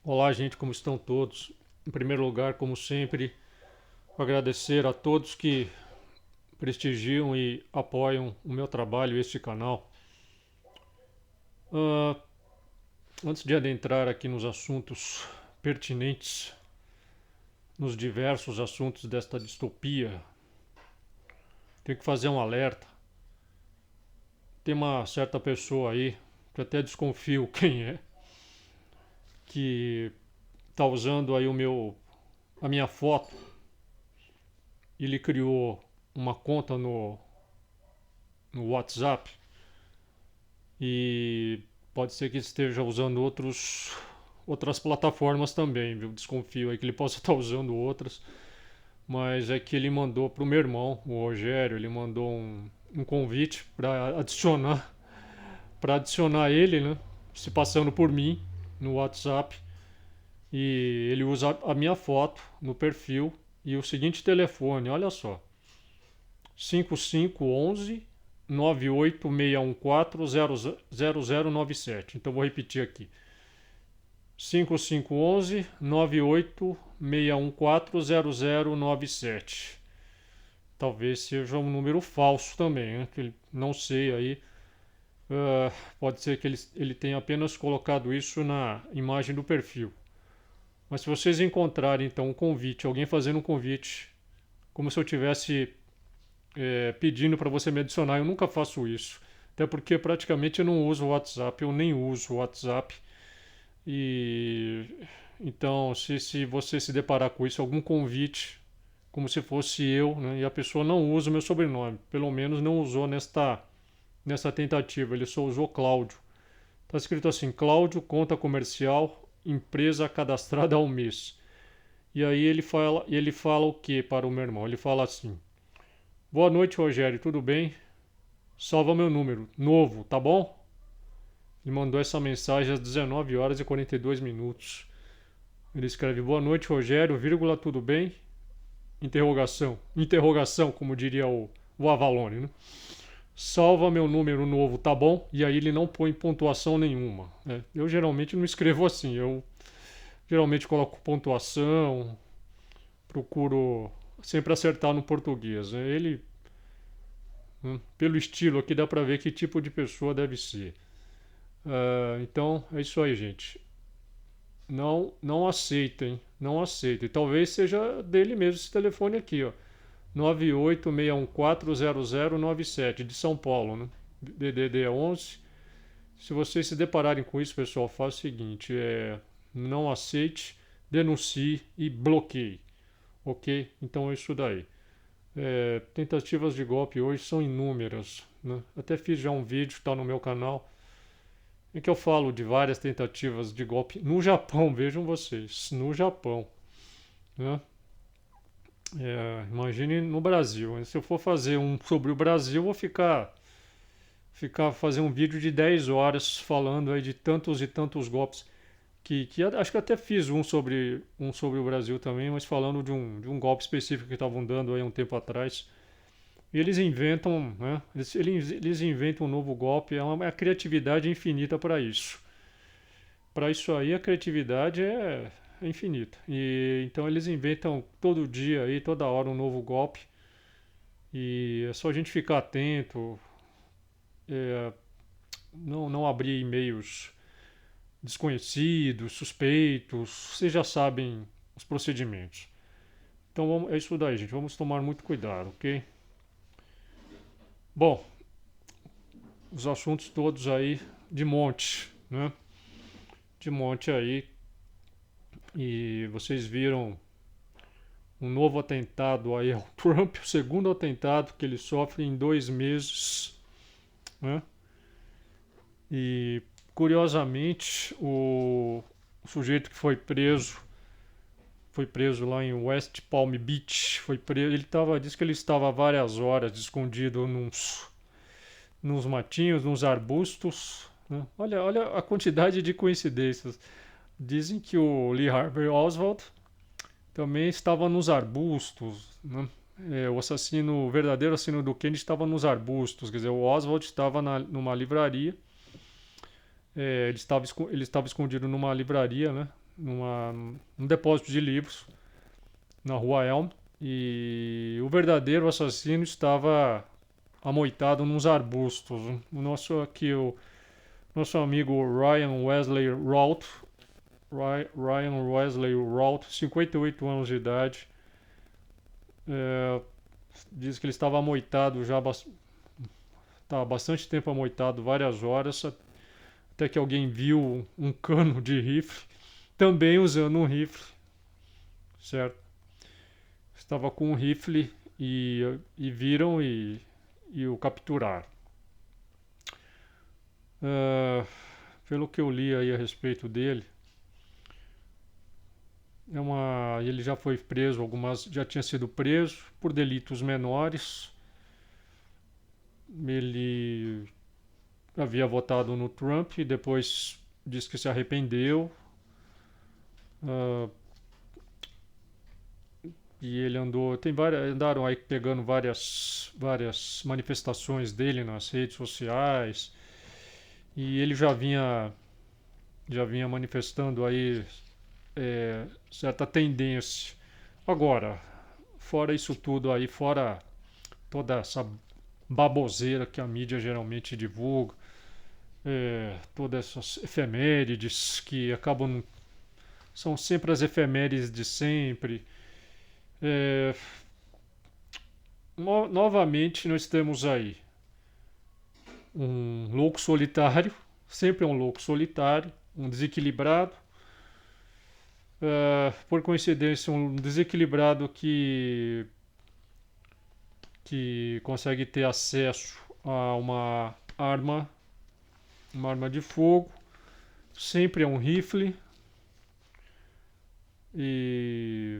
Olá, gente, como estão todos? Em primeiro lugar, como sempre, agradecer a todos que prestigiam e apoiam o meu trabalho e este canal. Ah, Antes de adentrar aqui nos assuntos pertinentes, nos diversos assuntos desta distopia, tenho que fazer um alerta. Tem uma certa pessoa aí, que até desconfio quem é, que está usando aí a minha foto. Ele criou uma conta no WhatsApp e pode ser que esteja usando outras plataformas também, viu? Desconfio aí que ele possa estar usando outras, mas é que ele mandou para o meu irmão, o Rogério, ele mandou um convite para adicionar ele, né? Se passando por mim no WhatsApp, e ele usa a minha foto no perfil e o seguinte telefone, olha só: 5511 986140097. Então vou repetir aqui: 5511 986140097. Talvez seja um número falso também, né? Que não sei aí. Pode ser que ele tenha apenas colocado isso na imagem do perfil. Mas se vocês encontrarem então um convite, alguém fazendo um convite, como se eu tivesse pedindo para você me adicionar, eu nunca faço isso. Até porque praticamente eu não uso o WhatsApp, eu nem uso o WhatsApp. E então, se você se deparar com isso, algum convite, como se fosse eu, né, e a pessoa não usa o meu sobrenome, pelo menos não usou nessa tentativa, ele só usou Cláudio. Está escrito assim: Cláudio, conta comercial, empresa cadastrada ao mês. E aí ele fala o que para o meu irmão? Ele fala assim: boa noite, Rogério, tudo bem? Salva meu número, novo, tá bom? Ele mandou essa mensagem às 19 horas e 42 minutos. Ele escreve: boa noite, Rogério, vírgula, tudo bem? Interrogação. Interrogação, como diria o Avalone, né? Salva meu número novo, tá bom? E aí ele não põe pontuação nenhuma, né? Eu geralmente não escrevo assim. Eu geralmente coloco pontuação, procuro sempre acertar no português, né? Ele, pelo estilo aqui, dá pra ver que tipo de pessoa deve ser. Então, é isso aí, gente. Não aceitem, não aceitem. Talvez seja dele mesmo esse telefone aqui, ó. 986140097 de São Paulo, né? DDD 11. Se vocês se depararem com isso, pessoal, faça o seguinte: não aceite, denuncie e bloqueie, ok? Então é isso daí. Tentativas de golpe hoje são inúmeras, né? Até fiz já um vídeo, está no meu canal, em que eu falo de várias tentativas de golpe no Japão, vejam vocês, no Japão, né? Imagine no Brasil. Se eu for fazer um sobre o Brasil, eu vou fazer um vídeo de 10 horas falando aí de tantos e tantos golpes que acho que até fiz um sobre o Brasil também, mas falando de um golpe específico que estavam dando aí um tempo atrás. E eles inventam, né? Eles inventam um novo golpe, é uma criatividade infinita para isso. Para isso aí a criatividade é infinita. E então eles inventam todo dia aí, toda hora um novo golpe. E é só a gente ficar atento, é, não abrir e-mails desconhecidos, suspeitos, vocês já sabem os procedimentos. Então é isso daí, gente. Vamos tomar muito cuidado, ok? Bom, os assuntos todos aí de monte, né? De monte aí. E vocês viram um novo atentado aí ao Trump, o segundo atentado que ele sofre em 2 meses, né? E curiosamente o sujeito que foi preso lá em West Palm Beach, foi preso, disse que ele estava há várias horas escondido nos matinhos, nos arbustos, né? Olha a quantidade de coincidências. Dizem que o Lee Harvey Oswald também estava nos arbustos, né? O verdadeiro assassino do Kennedy estava nos arbustos. Quer dizer, o Oswald estava numa livraria, Ele estava escondido numa livraria, né? Num depósito de livros na rua Elm. E o verdadeiro assassino estava amoitado nos arbustos. O nosso amigo Ryan Wesley Routh, 58 anos de idade, é, diz que ele estava amoitado estava bastante tempo amoitado, várias horas, até que alguém viu um cano de rifle, também usando um rifle, certo? Estava com um rifle e viram e o capturaram. Uh, Pelo que eu li aí a respeito dele, ele já foi preso, já tinha sido preso por delitos menores. Ele havia votado no Trump e depois disse que se arrependeu. Uh, e ele andaram aí pegando várias manifestações dele nas redes sociais. E ele já vinha manifestando aí certa tendência. Agora, fora isso tudo aí, fora toda essa baboseira que a mídia geralmente divulga, todas essas efemérides que acabam. São sempre as efemérides de sempre. É, Novamente, nós temos aí um louco solitário, sempre é um louco solitário, um desequilibrado. Por coincidência, um desequilibrado que consegue ter acesso a uma arma de fogo, sempre é um rifle e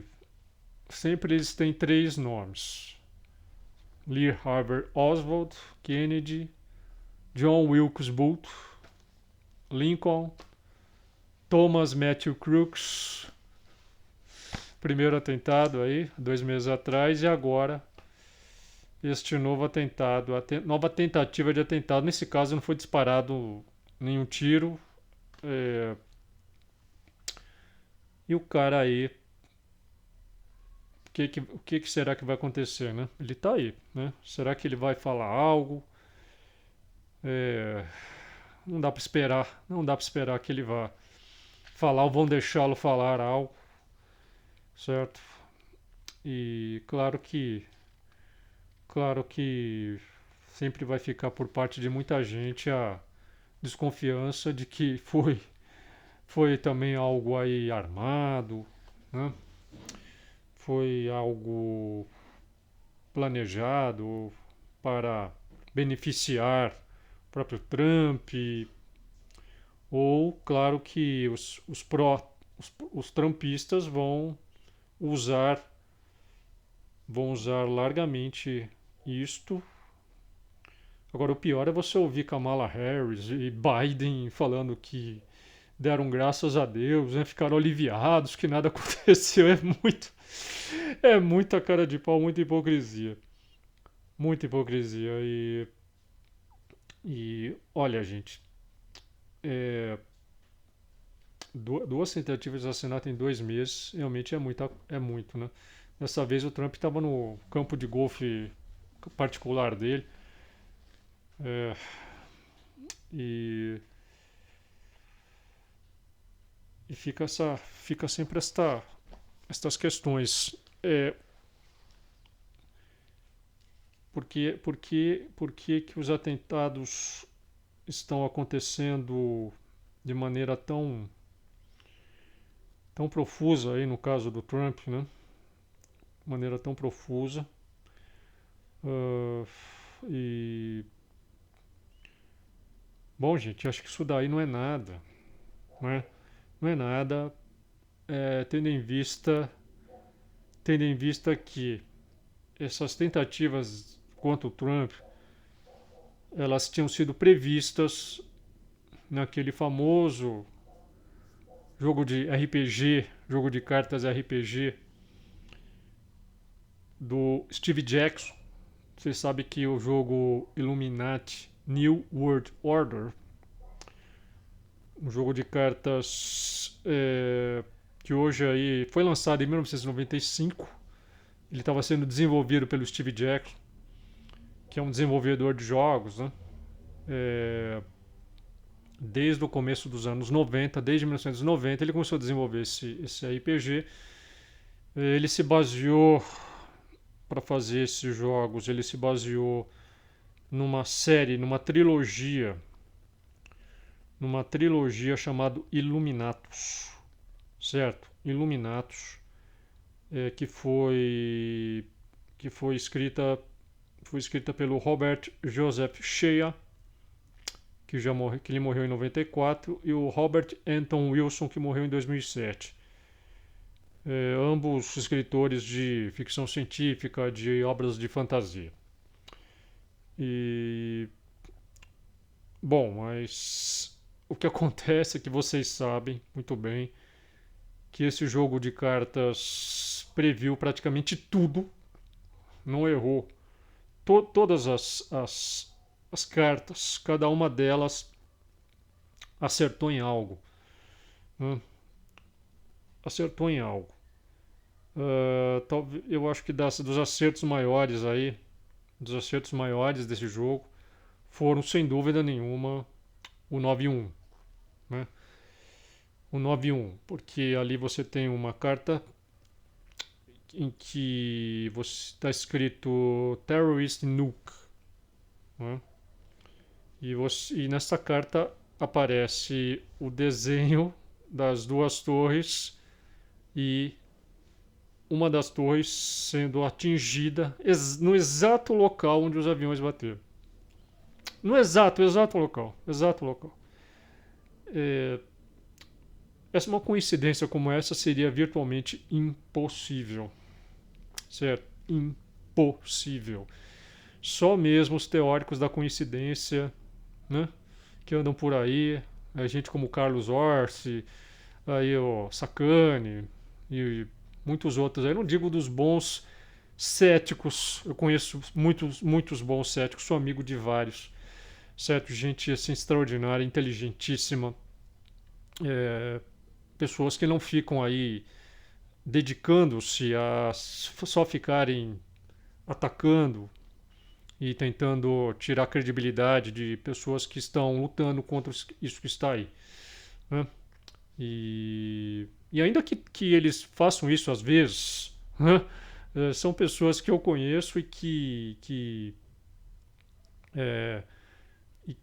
sempre eles têm três nomes: Lee Harvey Oswald, Kennedy, John Wilkes Booth, Lincoln, Thomas Matthew Crooks. Primeiro atentado aí, 2 meses atrás, e agora este novo atentado, nova tentativa de atentado. Nesse caso não foi disparado nenhum tiro. E o cara aí, o que será que vai acontecer, né? Ele tá aí, né? Será que ele vai falar algo? Não dá para esperar, não dá para esperar que ele vá falar ou vão deixá-lo falar algo, certo? E claro que sempre vai ficar por parte de muita gente a desconfiança de que foi também algo aí armado, né? Foi algo planejado para beneficiar o próprio Trump, ou claro que os trumpistas usar vão usar largamente isto. Agora, o pior é você ouvir Kamala Harris e Biden falando que deram graças a Deus, né? Ficaram aliviados que nada aconteceu. É muita cara de pau, muita hipocrisia. Muita hipocrisia. E olha, gente, duas tentativas de assassinato em 2 meses realmente é muito, né? Dessa vez o Trump estava no campo de golfe particular dele. É, e e fica sempre estas questões. Por que os atentados estão acontecendo de maneira tão profusa aí no caso do Trump, né? De maneira tão profusa. E bom, gente, acho que isso daí não é nada, não é? Não é nada, tendo em vista que essas tentativas contra o Trump, elas tinham sido previstas naquele famoso jogo de RPG, jogo de cartas RPG do Steve Jackson. Você sabe que o jogo Illuminati New World Order Um jogo de cartas que hoje aí foi lançado em 1995. Ele estava sendo desenvolvido pelo Steve Jackson, que é um desenvolvedor de jogos, né? É, desde o começo dos anos 90, desde 1990, ele começou a desenvolver esse RPG. Ele se baseou, para fazer esses jogos, ele se baseou numa série, numa trilogia chamada Illuminatus, certo? Illuminatus, que foi escrita pelo Robert Joseph Shea, que ele morreu em 94, e o Robert Anton Wilson, que morreu em 2007. Ambos escritores de ficção científica, de obras de fantasia. E bom, mas o que acontece é que vocês sabem muito bem que esse jogo de cartas previu praticamente tudo, não errou. Todas as cartas, cada uma delas acertou em algo, né? Acertou em algo. Eu acho que dos acertos maiores desse jogo, foram sem dúvida nenhuma o 9-1, né? O 9-1, porque ali você tem uma carta em que está escrito Terrorist Nuke, né? E nessa carta aparece o desenho das duas torres e uma das torres sendo atingida no exato local onde os aviões bateram. No exato local. Exato local. Uma coincidência como essa seria virtualmente impossível. Certo? Impossível. Só mesmo os teóricos da coincidência, né, que andam por aí, a gente como Carlos Orsi, aí o Sacani e muitos outros. Eu não digo dos bons céticos, eu conheço muitos bons céticos, sou amigo de vários. Certo? Gente assim extraordinária, inteligentíssima. Pessoas que não ficam aí dedicando-se a só ficarem atacando e tentando tirar a credibilidade de pessoas que estão lutando contra isso que está aí, né? E ainda que eles façam isso às vezes, né? São pessoas que eu conheço é,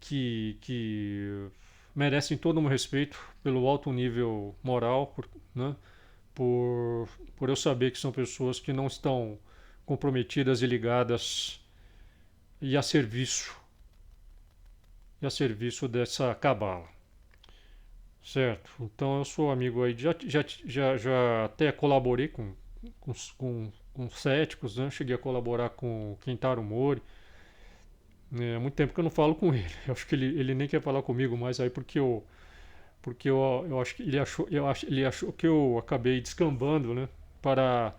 que merecem todo o meu respeito pelo alto nível moral, né? Por eu saber que são pessoas que não estão comprometidas e ligadas e a serviço dessa cabala, certo? Então eu sou amigo aí, já até colaborei com céticos, né? Cheguei a colaborar com o Kentaro Mori. Há muito tempo que eu não falo com ele. Eu acho que ele nem quer falar comigo mais aí porque eu acho que ele achou que eu acabei descambando, né? Para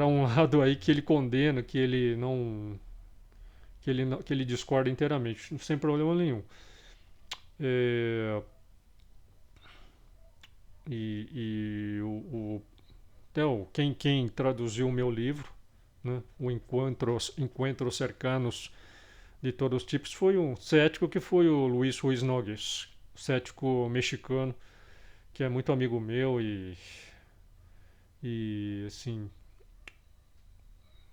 um lado aí que ele condena, que ele discorda inteiramente, sem problema nenhum. É, até quem traduziu o meu livro, né? O Encontros Cercanos de Todos os Tipos, foi um cético que foi o Luiz Ruiz Nogues, cético mexicano, que é muito amigo meu e assim,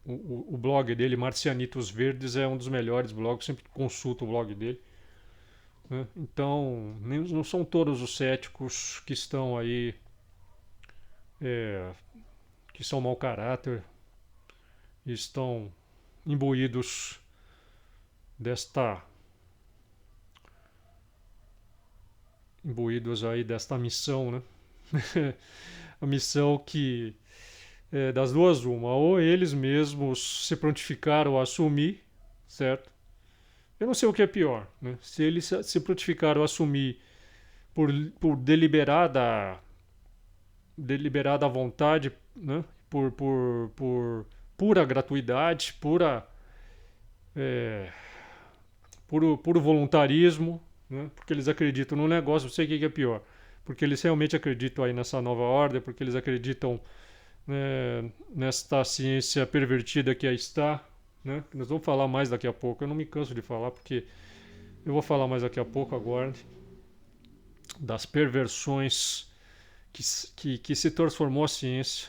o blog dele, Marcianitos Verdes, é um dos melhores blogs, sempre consulto o blog dele, né? Então, não são todos os céticos que estão aí, é, que são mau caráter e estão imbuídos desta desta missão, né? A missão que das duas uma, ou eles mesmos se prontificaram a assumir, certo? Eu não sei o que é pior, né? Se eles se prontificaram a assumir por deliberada vontade, né? Por pura gratuidade, puro voluntarismo, né? Porque eles acreditam no negócio, não sei o que é pior. Porque eles realmente acreditam aí nessa nova ordem, porque eles acreditam, né, nesta ciência pervertida que aí está, né? Nós vamos falar mais daqui a pouco. Eu não me canso de falar, porque eu vou falar mais daqui a pouco, aguarde, das perversões que se transformou a ciência.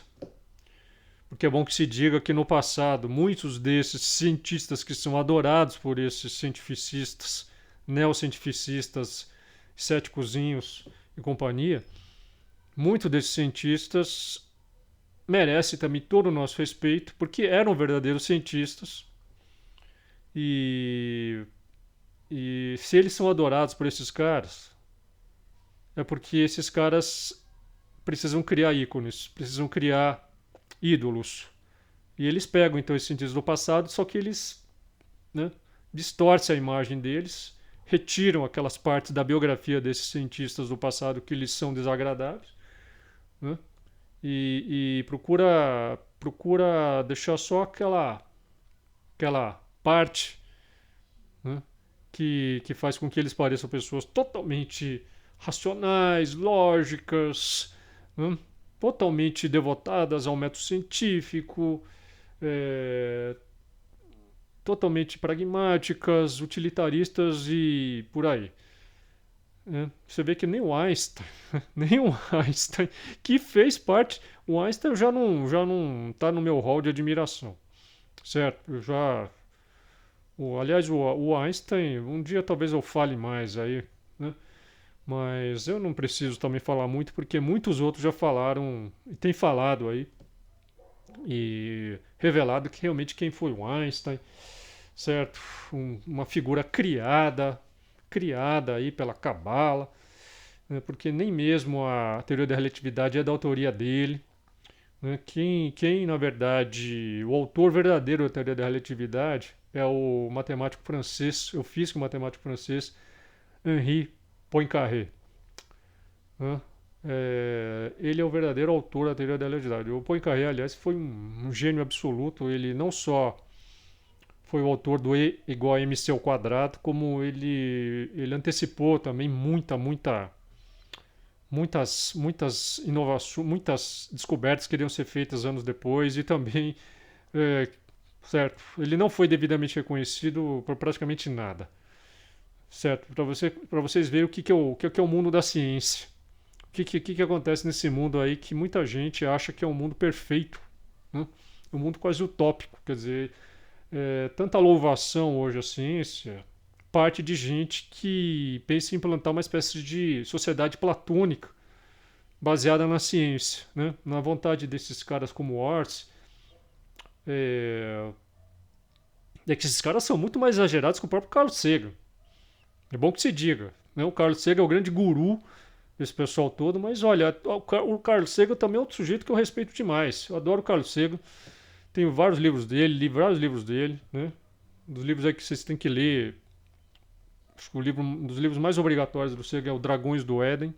Porque é bom que se diga que no passado, muitos desses cientistas que são adorados por esses cientificistas, neocientificistas, céticozinhos e companhia, muitos desses cientistas merecem também todo o nosso respeito, porque eram verdadeiros cientistas. E, e se eles são adorados por esses caras, é porque esses caras precisam criar ícones, precisam criar ídolos. E eles pegam então esses cientistas do passado, só que eles, né, distorcem a imagem deles, retiram aquelas partes da biografia desses cientistas do passado que lhes são desagradáveis, né, e procura deixar só aquela parte, né, que faz com que eles pareçam pessoas totalmente racionais, lógicas, né, totalmente devotadas ao método científico, é, totalmente pragmáticas, utilitaristas e por aí. Você vê que nem o Einstein, nem o Einstein, que fez parte, o Einstein já não está no meu hall de admiração, certo? Aliás, o Einstein, um dia talvez eu fale mais aí, né? Mas eu não preciso também falar muito, porque muitos outros já falaram, e têm falado aí, e revelado que realmente quem foi o Einstein, certo? Uma figura criada aí pela Cabala, né? Porque nem mesmo a teoria da relatividade é da autoria dele, né? Na verdade, o autor verdadeiro da teoria da relatividade é o matemático francês, o físico matemático francês Henri Poincaré, né? Ele é o verdadeiro autor da teoria da relatividade. O Poincaré, aliás, foi um gênio absoluto. Ele não só foi o autor do E igual a mc ao quadrado, como ele antecipou também muitas inovações, muitas descobertas que iriam ser feitas anos depois e também, é, certo, ele não foi devidamente reconhecido por praticamente nada, certo? Para vocês verem o que é o mundo da ciência, o que acontece nesse mundo aí que muita gente acha que é um mundo perfeito, né? Um mundo quase utópico, quer dizer, tanta louvação hoje à ciência parte de gente que pensa em implantar uma espécie de sociedade platônica baseada na ciência, né? Na vontade desses caras como Orts, é, que esses caras são muito mais exagerados que o próprio Carl Sagan. É bom que se diga, né? O Carl Sagan é o grande guru desse pessoal todo, mas olha, o Carl Sagan também é outro sujeito que eu respeito demais. Eu adoro o Carl Sagan, tenho vários livros dele, li vários livros dele, né? Um dos livros aí que vocês têm que ler, acho que um dos livros mais obrigatórios do Sagan é o Dragões do Éden,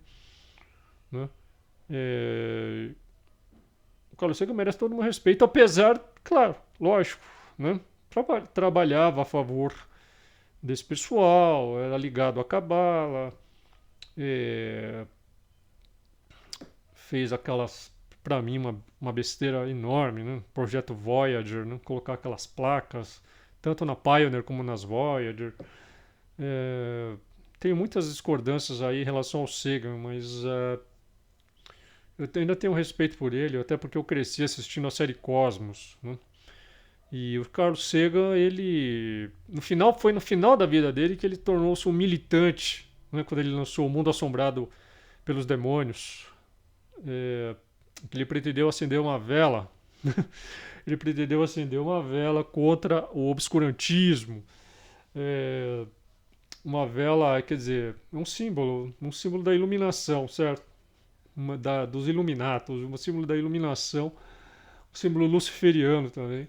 né? É, o Carlos Sagan merece todo o meu respeito, apesar, claro, lógico, né? Trabalhava a favor desse pessoal, era ligado à Cabala, é, fez aquelas, para mim, uma besteira enorme, né? Projeto Voyager, né? Colocar aquelas placas, tanto na Pioneer como nas Voyager. É, tenho muitas discordâncias aí em relação ao Sagan, mas eu ainda tenho respeito por ele, até porque eu cresci assistindo a série Cosmos, né? E o Carl Sagan, ele foi no final da vida dele que ele tornou-se um militante, né? Quando ele lançou O Mundo Assombrado pelos Demônios, é, ele pretendeu acender uma vela, ele pretendeu acender uma vela contra o obscurantismo, é, uma vela, quer dizer, um símbolo da iluminação, certo? Dos Illuminatos, um símbolo da iluminação, um símbolo luciferiano também.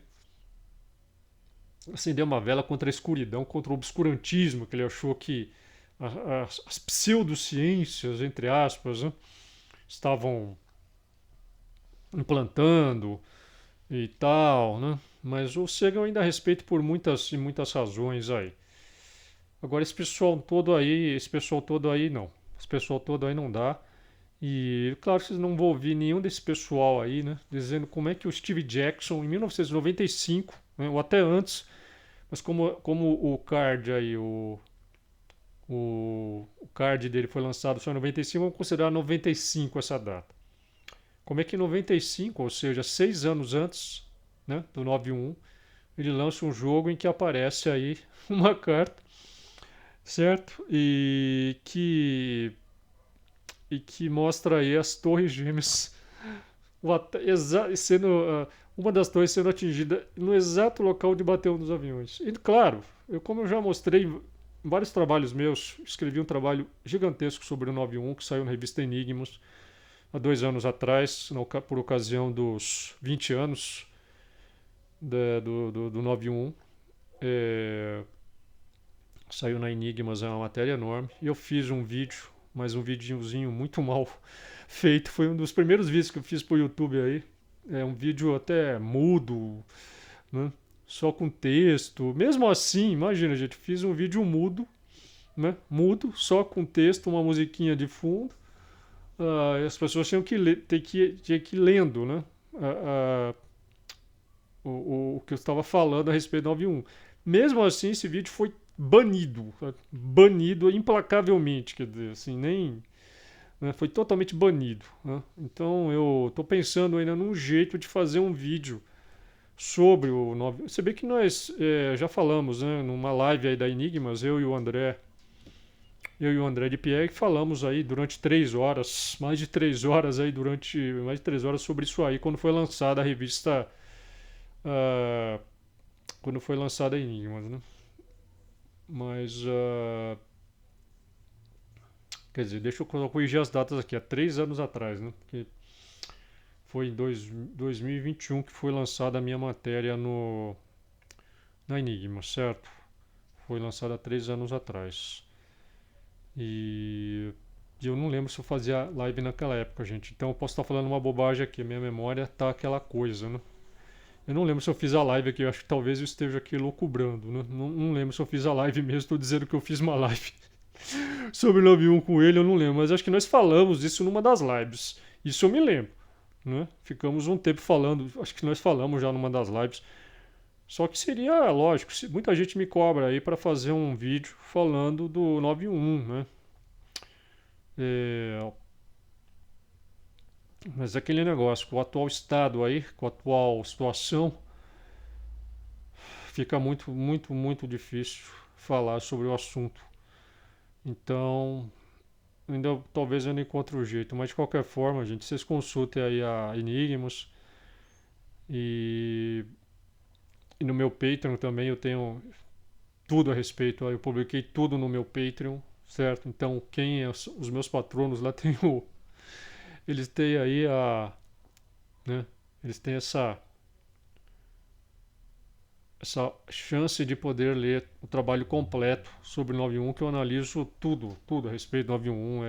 Acendeu uma vela contra a escuridão, contra o obscurantismo, que ele achou que as pseudociências, entre aspas, né, estavam implantando e tal, né? Mas o Sagan eu ainda respeito por muitas e muitas razões aí. Agora esse pessoal todo aí não. Esse pessoal todo aí não dá. E claro, vocês não vão ouvir nenhum desse pessoal aí, né? Dizendo como é que o Steve Jackson, em 1995, né, ou até antes, mas como o card aí, o card dele foi lançado só em 95, vamos considerar 95 essa data. Como é que em 95, ou seja, 6 anos antes, né, do 91, ele lança um jogo em que aparece aí uma carta, certo? E que mostra aí as torres gêmeas sendo uma das torres sendo atingida no exato local onde bateu um dos aviões. E claro, como eu já mostrei em vários trabalhos meus, escrevi um trabalho gigantesco sobre o 91 que saiu na revista Enigmas há 2 anos atrás, por ocasião dos 20 anos do 91. É, saiu na Enigmas, é uma matéria enorme. E eu fiz um vídeo, mas um videozinho muito mal feito. Foi um dos primeiros vídeos que eu fiz pro YouTube aí. É um vídeo até mudo, né? Só com texto. Mesmo assim, imagina, gente, fiz um vídeo mudo, né? Mudo, só com texto, uma musiquinha de fundo. E as pessoas tinham que ir lendo, né? Ah, o que eu estava falando a respeito do 91. Mesmo assim, esse vídeo foi banido implacavelmente, quer dizer, assim, nem, né, foi totalmente banido, né? Então eu estou pensando ainda num jeito de fazer um vídeo sobre o 91. Você vê que nós já falamos, né, numa live aí da Enigmas, eu e o André de Pierre, que falamos aí durante 3 horas, mais de 3 horas sobre isso aí, quando foi lançada a revista, ah, quando foi lançada a Enigmas, né? Mas, quer dizer, deixa eu corrigir as datas aqui, há 3 anos atrás, né? Porque foi em 2021 que foi lançada a minha matéria na Enigma, certo? Foi lançada há 3 anos atrás. E eu não lembro se eu fazia live naquela época, gente. Então eu posso estar falando uma bobagem aqui, minha memória tá aquela coisa, né? Eu não lembro se eu fiz a live aqui, eu acho que talvez eu esteja aqui loucubrando, né? Não lembro se eu fiz a live mesmo, estou dizendo que eu fiz uma live sobre o 91 com ele, eu não lembro, mas acho que nós falamos disso numa das lives. Isso eu me lembro, né? Ficamos um tempo falando, acho que nós falamos já numa das lives. Só que seria lógico, se muita gente me cobra aí para fazer um vídeo falando do 91, né? É, mas é aquele negócio, com o atual estado aí, com a atual situação, fica muito, muito, muito difícil falar sobre o assunto. Então, talvez eu não encontre o jeito, mas de qualquer forma, gente, vocês consultem aí a Enigmas e, e no meu Patreon também eu tenho tudo a respeito, eu publiquei tudo no meu Patreon, certo? Então, os meus patronos lá eles têm aí né? Eles têm essa chance de poder ler o trabalho completo sobre o 91, que eu analiso tudo, tudo a respeito do 91,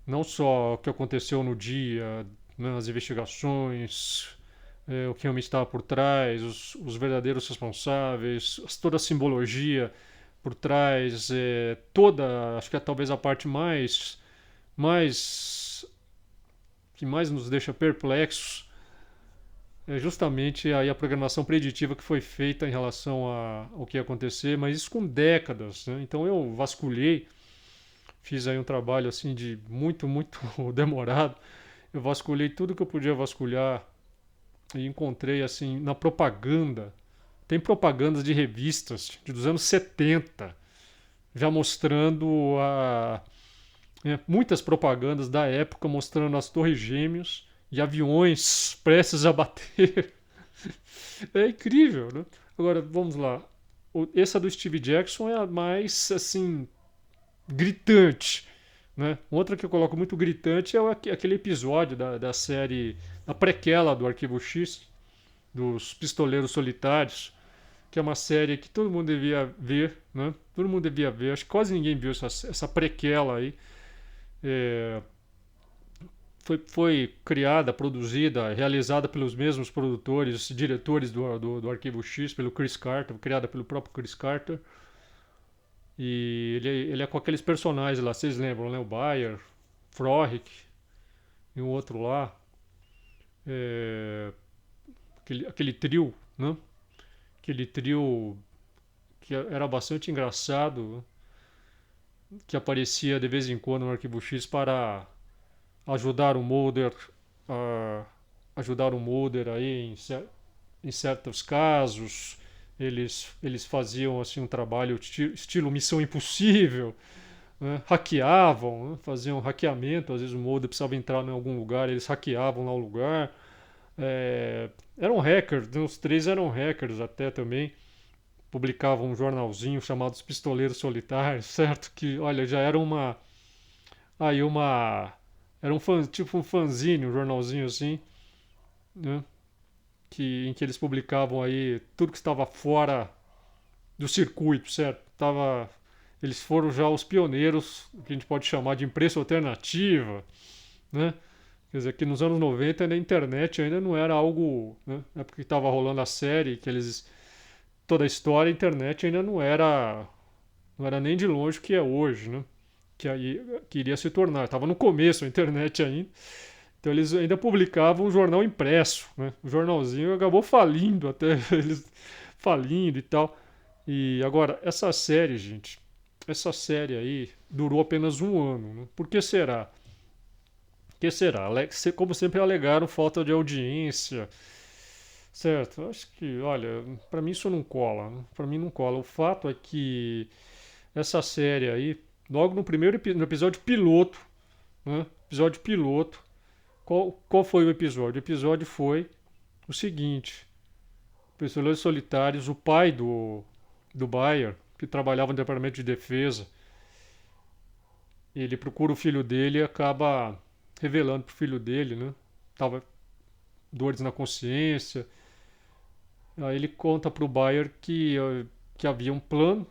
não só o que aconteceu no dia, né, as investigações, o que realmente estava por trás, os verdadeiros responsáveis, toda a simbologia por trás, acho que é talvez a parte mais que mais nos deixa perplexos é justamente aí a programação preditiva que foi feita em relação ao que ia acontecer, mas isso com décadas, né? Então eu vasculhei, fiz aí um trabalho assim de muito, muito demorado. Eu vasculhei tudo que eu podia vasculhar e encontrei assim na propaganda. Tem propagandas de revistas dos anos 70 já mostrando muitas propagandas da época mostrando as torres gêmeas e aviões prestes a bater. É incrível, né? Agora, vamos lá. Essa do Steve Jackson é a mais, assim, gritante, né? Outra que eu coloco muito gritante é aquele episódio da série, da prequela do Arquivo X, dos Pistoleiros Solitários, que é uma série que todo mundo devia ver, né? Todo mundo devia ver, acho que quase ninguém viu essa prequela aí. É, foi criada, produzida, realizada pelos mesmos produtores, diretores do Arquivo X, pelo Chris Carter, criada pelo próprio Chris Carter. E ele é com aqueles personagens lá, vocês lembram, né? O Bayer, Frohlich e um outro lá. É, aquele trio, né? Aquele trio que era bastante engraçado, que aparecia de vez em quando no Arquivo X para ajudar o Mulder a ajudar o Mulder aí em certos casos. Eles faziam assim um trabalho estilo Missão Impossível, né? Hackeavam, né? Faziam hackeamento. Às vezes o Mulder precisava entrar em algum lugar, eles hackeavam lá o lugar. Eram hackers, né? Os três eram hackers até também. Publicavam um jornalzinho chamado Os Pistoleiros Solitários, certo? Que, olha, já era aí uma era um fan, tipo um fanzine, um jornalzinho assim, né? Em que eles publicavam aí tudo que estava fora do circuito, certo? Eles foram já os pioneiros, que a gente pode chamar de imprensa alternativa, né? Quer dizer, que nos anos 90 a internet ainda não era algo, né? Na época que estava rolando a série, toda a história, a internet ainda não era nem de longe o que é hoje, né? Que iria se tornar. Estava no começo a internet ainda. Então eles ainda publicavam um jornal impresso, né? O jornalzinho acabou falindo, até eles falindo e tal. E agora, essa série aí durou apenas um ano, né? Por que será? Por que será? Como sempre alegaram falta de audiência, certo? Acho que, olha, para mim isso não cola, né? Para mim não cola. O fato é que essa série aí, logo no episódio piloto, né? Episódio piloto, qual foi o episódio? O episódio foi o seguinte: Pistoleiros Solitários, o pai do Bayer, que trabalhava no Departamento de Defesa, ele procura o filho dele e acaba revelando pro filho dele, né? Tava dores na consciência. Aí ele conta pro Bayer que havia um plano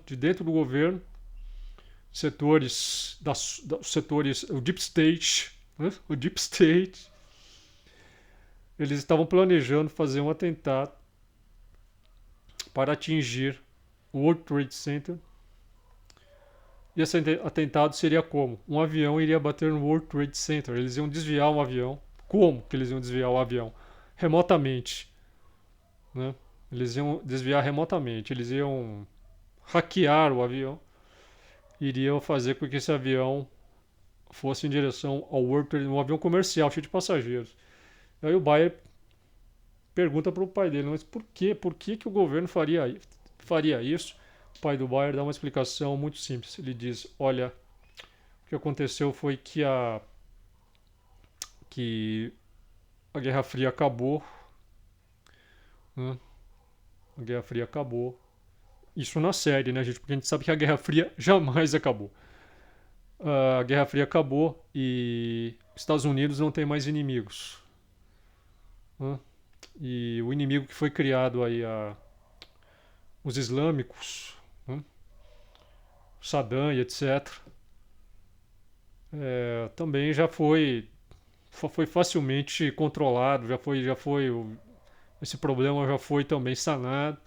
de dentro do governo, setores, o Deep State, né? O Deep State, eles estavam planejando fazer um atentado para atingir o World Trade Center. E esse atentado seria como? Um avião iria bater no World Trade Center. Eles iam desviar um avião. Como que eles iam desviar o avião? Remotamente, né? Eles iam desviar remotamente. Eles iam hackear o avião. Iriam fazer com que esse avião fosse em direção ao World Trade Center, um avião comercial cheio de passageiros. Aí o Bayer pergunta para o pai dele, mas por quê? Por que o governo faria isso? O pai do Bayer dá uma explicação muito simples. Ele diz: olha, o que aconteceu foi que a Guerra Fria acabou, né? A Guerra Fria acabou. Isso na série, né, gente? Porque a gente sabe que a Guerra Fria jamais acabou. A Guerra Fria acabou e os Estados Unidos não tem mais inimigos, né? E o inimigo que foi criado aí, os islâmicos, né? Saddam e etc., também foi facilmente controlado, esse problema já foi também sanado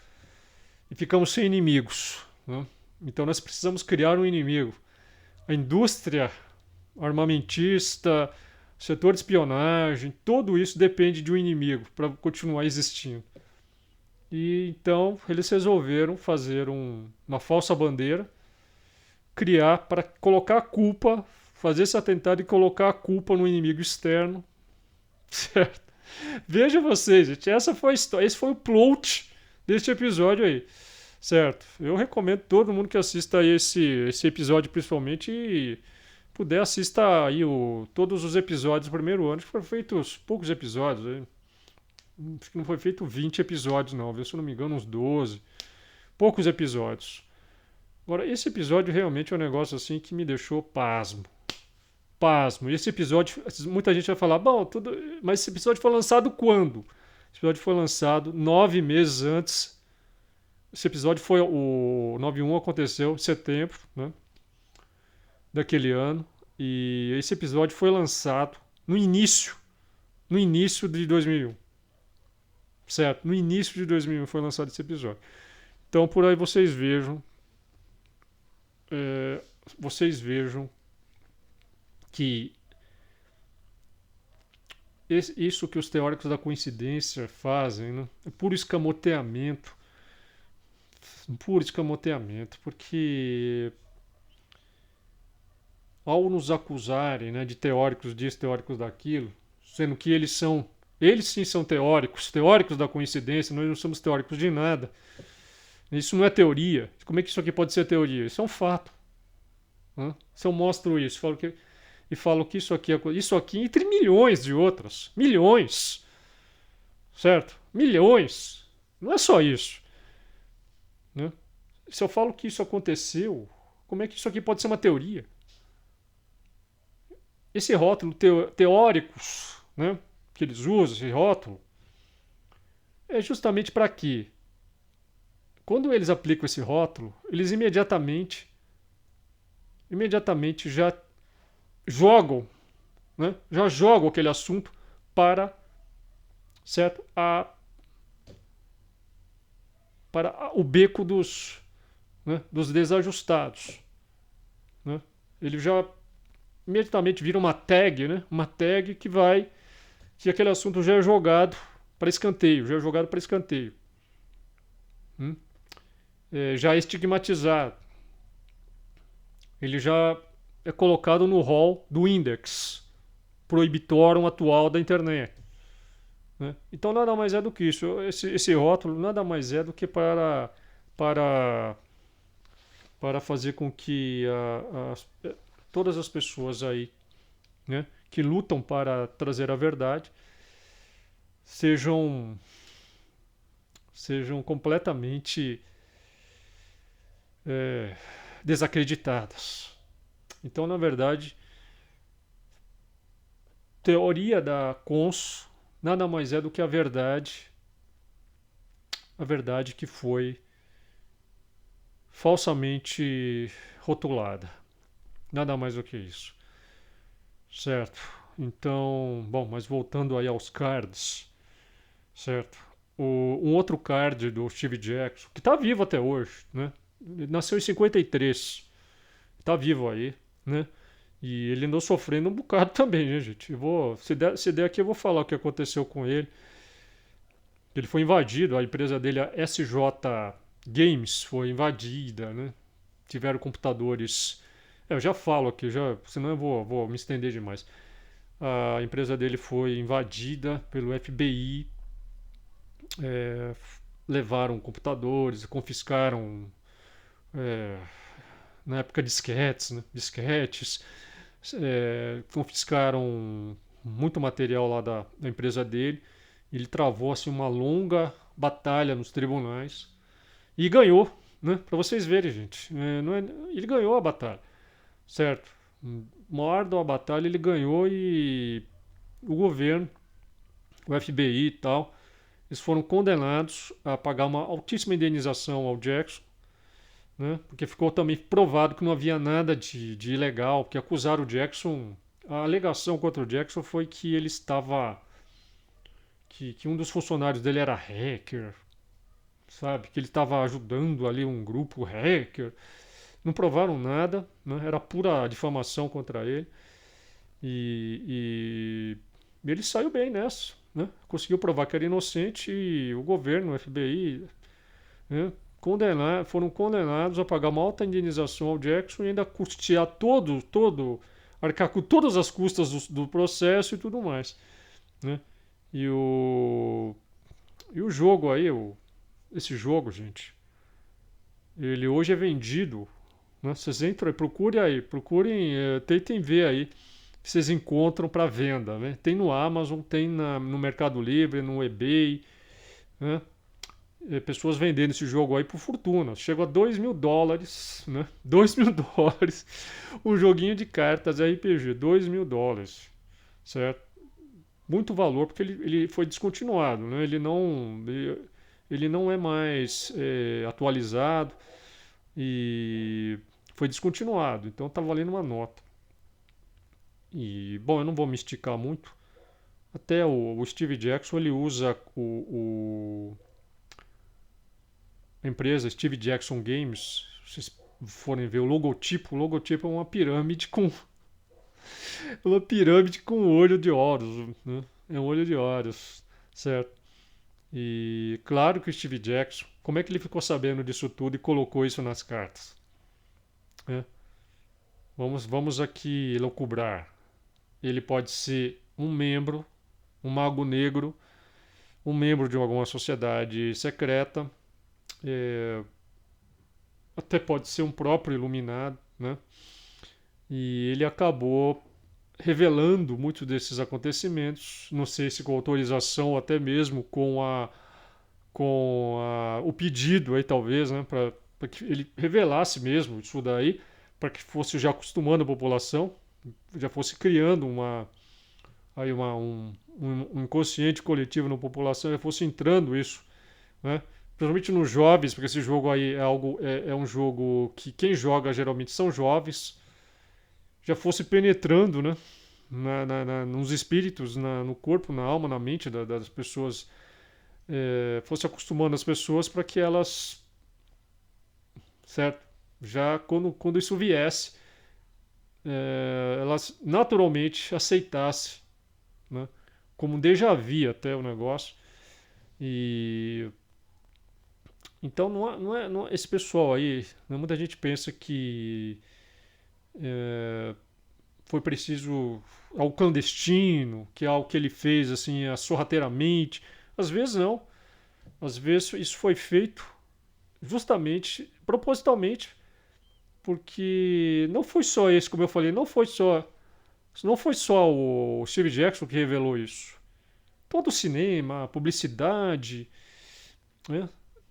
e ficamos sem inimigos, né? Então nós precisamos criar um inimigo. A indústria armamentista, setor de espionagem, tudo isso depende de um inimigo para continuar existindo. E então eles resolveram fazer uma falsa bandeira, criar para colocar a culpa, fazer esse atentado e colocar a culpa no inimigo externo, certo? Veja vocês, gente, essa foi a história, esse foi o plot deste episódio aí, certo? Eu recomendo todo mundo que assista aí esse episódio principalmente e puder assista aí todos os episódios do primeiro ano, que foram feitos poucos episódios, aí. Acho que não foi feito 20 episódios não, se eu não me engano uns 12, poucos episódios. Agora, esse episódio realmente é um negócio assim que me deixou pasmo. Pasmo. E esse episódio, muita gente vai falar, bom, mas esse episódio foi lançado quando? Esse episódio foi lançado 9 meses antes. Esse episódio foi, o 9/1 aconteceu em setembro, né, daquele ano. E esse episódio foi lançado no início de 2001. Certo? No início de 2001 foi lançado esse episódio. Então por aí é, vocês vejam que isso que os teóricos da coincidência fazem, né, é puro escamoteamento, porque ao nos acusarem, né, de teóricos disso, teóricos daquilo, sendo que eles sim são teóricos, teóricos da coincidência, nós não somos teóricos de nada. Isso não é teoria. Como é que isso aqui pode ser teoria? Isso é um fato. Né? Se eu mostro isso, falo que isso aqui entre milhões de outras, milhões, certo? Milhões. Não é só isso. Né? Se eu falo que isso aconteceu, como é que isso aqui pode ser uma teoria? Esse rótulo teóricos, né, que eles usam, esse rótulo, é justamente para quê? Quando eles aplicam esse rótulo, eles imediatamente já jogam, né, já jogam aquele assunto para, certo, para o beco né, dos desajustados. Né? Ele já imediatamente vira uma tag, né, uma tag que aquele assunto já é jogado para escanteio, já é jogado para escanteio. Já é estigmatizado. Ele já é colocado no rol do index prohibitorum atual da internet. Né? Então nada mais é do que isso. Esse rótulo nada mais é do que para, para fazer com que todas as pessoas aí, né, que lutam para trazer a verdade sejam completamente é, desacreditadas. Então, na verdade, teoria da cons nada mais é do que a verdade que foi falsamente rotulada. Nada mais do que isso. Certo? Então, bom, mas voltando aí aos cards, certo? Um outro card do Steve Jackson, que está vivo até hoje, né? Ele nasceu em 53, está vivo aí, né? E ele andou sofrendo um bocado também, né, gente? Se der aqui, eu vou falar o que aconteceu com ele. Ele foi invadido, a empresa dele, a SJ Games, foi invadida, né? Tiveram computadores. Eu já falo aqui, senão eu vou me estender demais. A empresa dele foi invadida pelo FBI, é, levaram computadores, confiscaram, é, na época disquetes, né? Disquetes, confiscaram muito material lá da empresa dele. Ele travou assim, uma longa batalha nos tribunais e ganhou, né? Para vocês verem, gente. Ele ganhou a batalha, certo? Uma árdua batalha ele ganhou e o governo, o FBI e tal, eles foram condenados a pagar uma altíssima indenização ao Jackson, né? Porque ficou também provado que não havia nada de ilegal, porque acusaram o Jackson. A alegação contra o Jackson foi que ele estava. Que um dos funcionários dele era hacker, sabe? Que ele estava ajudando ali um grupo hacker. Não provaram nada, né? Era pura difamação contra ele. E ele saiu bem nessa, né? Conseguiu provar que era inocente e o governo, o FBI, né, foram condenados a pagar uma alta indenização ao Jackson e ainda custear arcar com todas as custas do processo e tudo mais. Né? E o jogo aí, esse jogo, gente, ele hoje é vendido. Né? Vocês entram aí, procurem, tentem ver aí se vocês encontram para venda. Né? Tem no Amazon, tem no Mercado Livre, no eBay. Né? Pessoas vendendo esse jogo aí por fortuna. Chega a $2.000, né? $2.000. Um joguinho de cartas RPG, $2.000, certo? Muito valor porque ele foi descontinuado, né? Ele não é mais atualizado e foi descontinuado. Então tá valendo uma nota. E bom, eu não vou me esticar muito. Até o Steve Jackson ele usa a empresa Steve Jackson Games, se vocês forem ver o logotipo é uma pirâmide com olho de Horus, né? É um olho de Horus, certo? E claro que o Steve Jackson, como é que ele ficou sabendo disso tudo e colocou isso nas cartas? Né? Vamos aqui lucubrar. Ele pode ser um membro, um mago negro, um membro de alguma sociedade secreta, é, até pode ser um próprio iluminado, né? E ele acabou revelando muitos desses acontecimentos, não sei se com autorização ou até mesmo o pedido aí talvez, né, para que ele revelasse mesmo isso daí, para que fosse já acostumando a população, já fosse criando um inconsciente coletivo na população, já fosse entrando isso, né? Principalmente nos jovens, porque esse jogo aí é um jogo que quem joga geralmente são jovens, já fosse penetrando, né, nos espíritos, no corpo, na alma, na mente das pessoas, fosse acostumando as pessoas para que elas, certo? Já quando isso viesse, elas naturalmente aceitassem, né? Como um déjà vu até o negócio. E então esse pessoal aí, né, muita gente pensa que é, foi preciso algo clandestino, que é algo que ele fez assim sorrateiramente. Às vezes não. Às vezes isso foi feito justamente, propositalmente, porque não foi só esse, como eu falei, não foi só o Steve Jackson que revelou isso. Todo o cinema, a publicidade, né?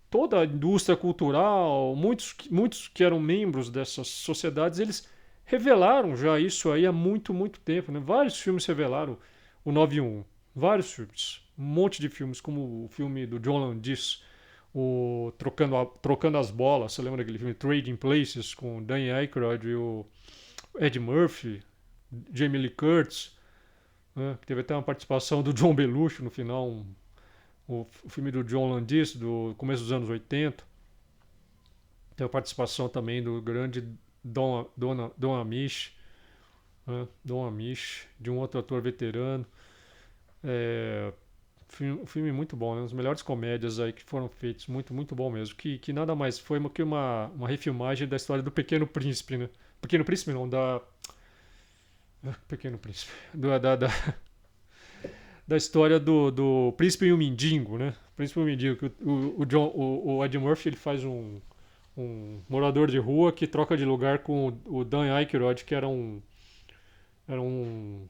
Toda a indústria cultural, muitos que eram membros dessas sociedades, eles revelaram já isso aí há muito, muito tempo. Né? Vários filmes revelaram o 911. Vários filmes. Um monte de filmes, como o filme do John Landis, o Trocando as Bolas. Você lembra daquele filme Trading Places, com o Dan Aykroyd e o Ed Murphy, Jamie Lee Curtis. Né? Teve até uma participação do John Belushi no final, o filme do John Landis, do começo dos anos 80. Tem a participação também do grande Don Amish, né? Don Amish, de um outro ator veterano. Filme muito bom, né? Uma das melhores comédias aí que foram feitas, muito, muito bom mesmo. Que nada mais foi que uma refilmagem da história do Pequeno Príncipe, né? Pequeno Príncipe não, Pequeno Príncipe. Da história do Príncipe e o Mendigo, né? Príncipe e o Mendigo, que o Ed Murphy ele faz um morador de rua que troca de lugar com o Dan Aykroyd, que era um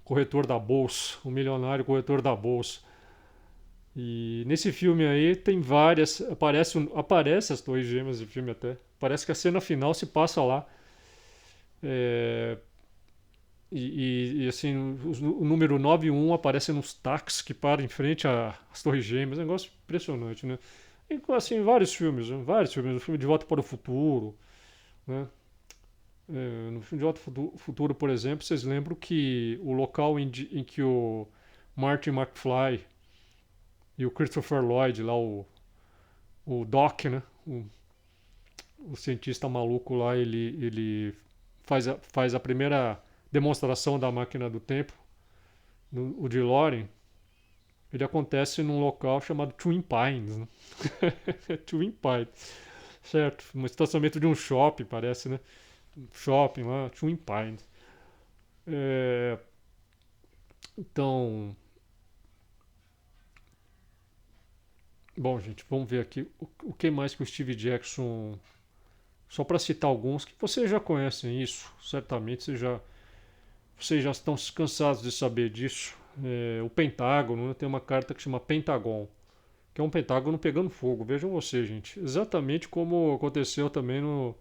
corretor da bolsa, um milionário corretor da bolsa. E nesse filme aí tem várias. Aparece as Torres Gêmeas de filme até. Parece que a cena final se passa lá. É, assim, o número 91 aparece nos táxis que param em frente às Torres Gêmeas. É um negócio impressionante, né? E assim, vários filmes, né? Vários filmes. O filme De Volta para o Futuro, né? No filme De Volta para o Futuro, por exemplo, vocês lembram que o local em que o Martin McFly e o Christopher Lloyd, lá o Doc, né? O cientista maluco lá, ele faz a primeira demonstração da máquina do tempo, o DeLorean, ele acontece num local chamado Twin Pines, né? Twin Pines, certo? Um estacionamento de um shopping, parece, né? Um shopping lá, Twin Pines. É, então, bom, gente, vamos ver aqui o que mais que o Steve Jackson. Só para citar alguns que vocês já conhecem isso, certamente vocês já estão cansados de saber disso. O Pentágono, né, tem uma carta que chama Pentagon, que é um pentágono pegando fogo. Vejam vocês, gente. Exatamente como aconteceu também no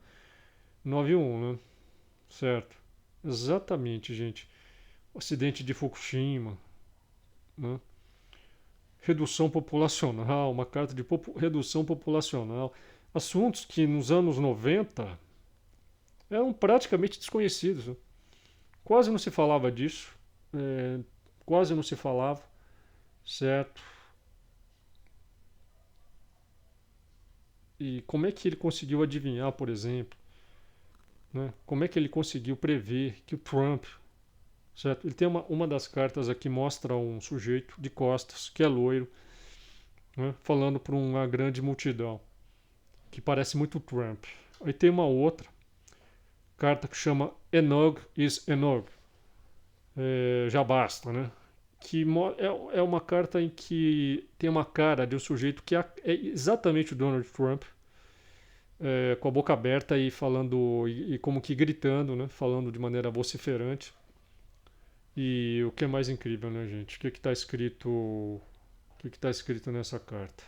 9/11, né? Certo? Exatamente, gente. O acidente de Fukushima, né? Redução populacional, uma carta de redução populacional. Assuntos que nos anos 90 eram praticamente desconhecidos. Né? Quase não se falava disso. Quase não se falava, certo? E como é que ele conseguiu adivinhar, por exemplo, né? Como é que ele conseguiu prever que o Trump, certo? Ele tem uma das cartas aqui mostra um sujeito de costas que é loiro, né? Falando para uma grande multidão, que parece muito Trump. Aí tem uma outra carta que chama Enog is Enog, já basta, né? Que é uma carta em que tem uma cara de um sujeito que é exatamente o Donald Trump, com a boca aberta e falando, e como que gritando, né? Falando de maneira vociferante. E o que é mais incrível, né, gente? O que está escrito? O que está escrito nessa carta?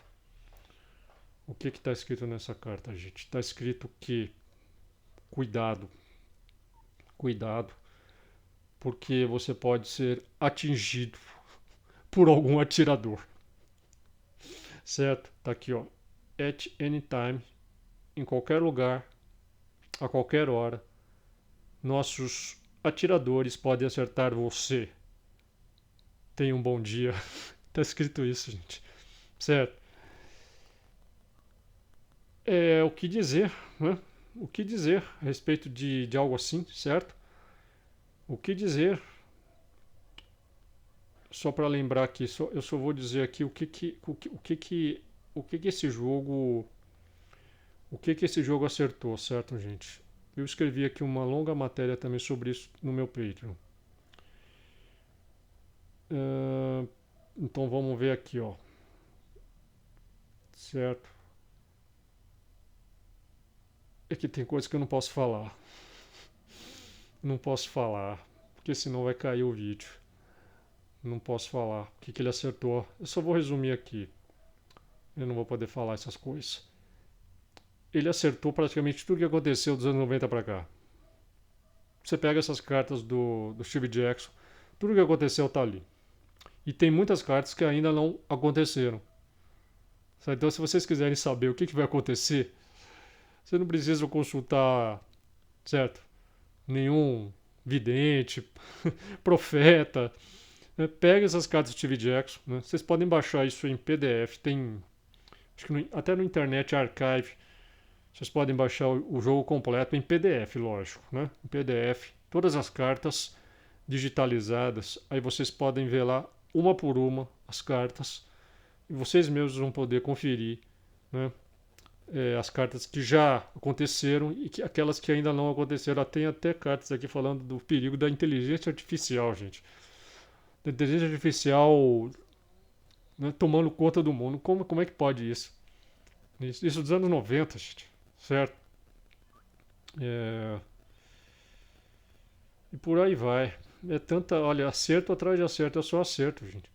O que está escrito nessa carta, gente? Está escrito que cuidado, cuidado, porque você pode ser atingido por algum atirador, certo? Tá aqui, ó. At any time, em qualquer lugar, a qualquer hora, nossos atiradores podem acertar você. Tenha um bom dia. Tá escrito isso, gente. Certo? O que dizer, né? O que dizer a respeito de algo assim, certo? O que dizer? Só para lembrar aqui, eu só vou dizer aqui o que esse jogo acertou, certo, gente? Eu escrevi aqui uma longa matéria também sobre isso no meu Patreon. Então vamos ver aqui, ó. Certo? É que tem coisas que eu não posso falar. Não posso falar, porque senão vai cair o vídeo. Não posso falar o que ele acertou. Eu só vou resumir aqui. Eu não vou poder falar essas coisas. Ele acertou praticamente tudo que aconteceu dos anos 90 para cá. Você pega essas cartas do Steve Jackson, tudo que aconteceu tá ali. E tem muitas cartas que ainda não aconteceram. Então, se vocês quiserem saber o que vai acontecer, você não precisa consultar, certo? Nenhum vidente, profeta. Né? Pega essas cartas do Steve Jackson. Né? Vocês podem baixar isso em PDF. Tem, acho que até no Internet Archive. Vocês podem baixar o jogo completo em PDF, lógico, né? Em PDF, todas as cartas digitalizadas. Aí vocês podem ver lá, uma por uma, as cartas. E vocês mesmos vão poder conferir, né? As cartas que já aconteceram e aquelas que ainda não aconteceram. Tem até cartas aqui falando do perigo da inteligência artificial, gente. Da inteligência artificial, né, tomando conta do mundo. Como é que pode isso? Isso dos anos 90, gente. Certo? E por aí vai. É tanta, olha, acerto atrás de acerto, é só acerto, gente.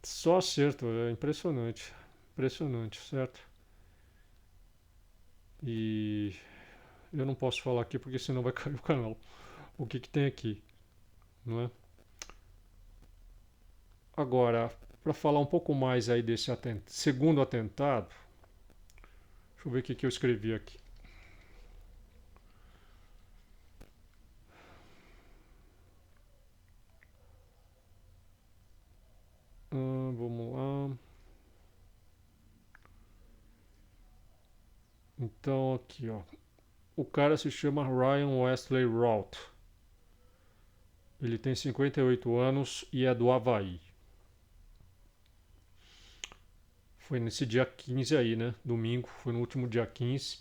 Só acerto, é impressionante. Impressionante, certo? E eu não posso falar aqui porque senão vai cair o canal. O que tem aqui, não é? Agora, para falar um pouco mais aí desse segundo atentado, deixa eu ver o que eu escrevi aqui. Vamos lá. Então, aqui, ó. O cara se chama Ryan Wesley Routh. Ele tem 58 anos e é do Havaí. Foi nesse dia 15 aí, né? Domingo, foi no último dia 15.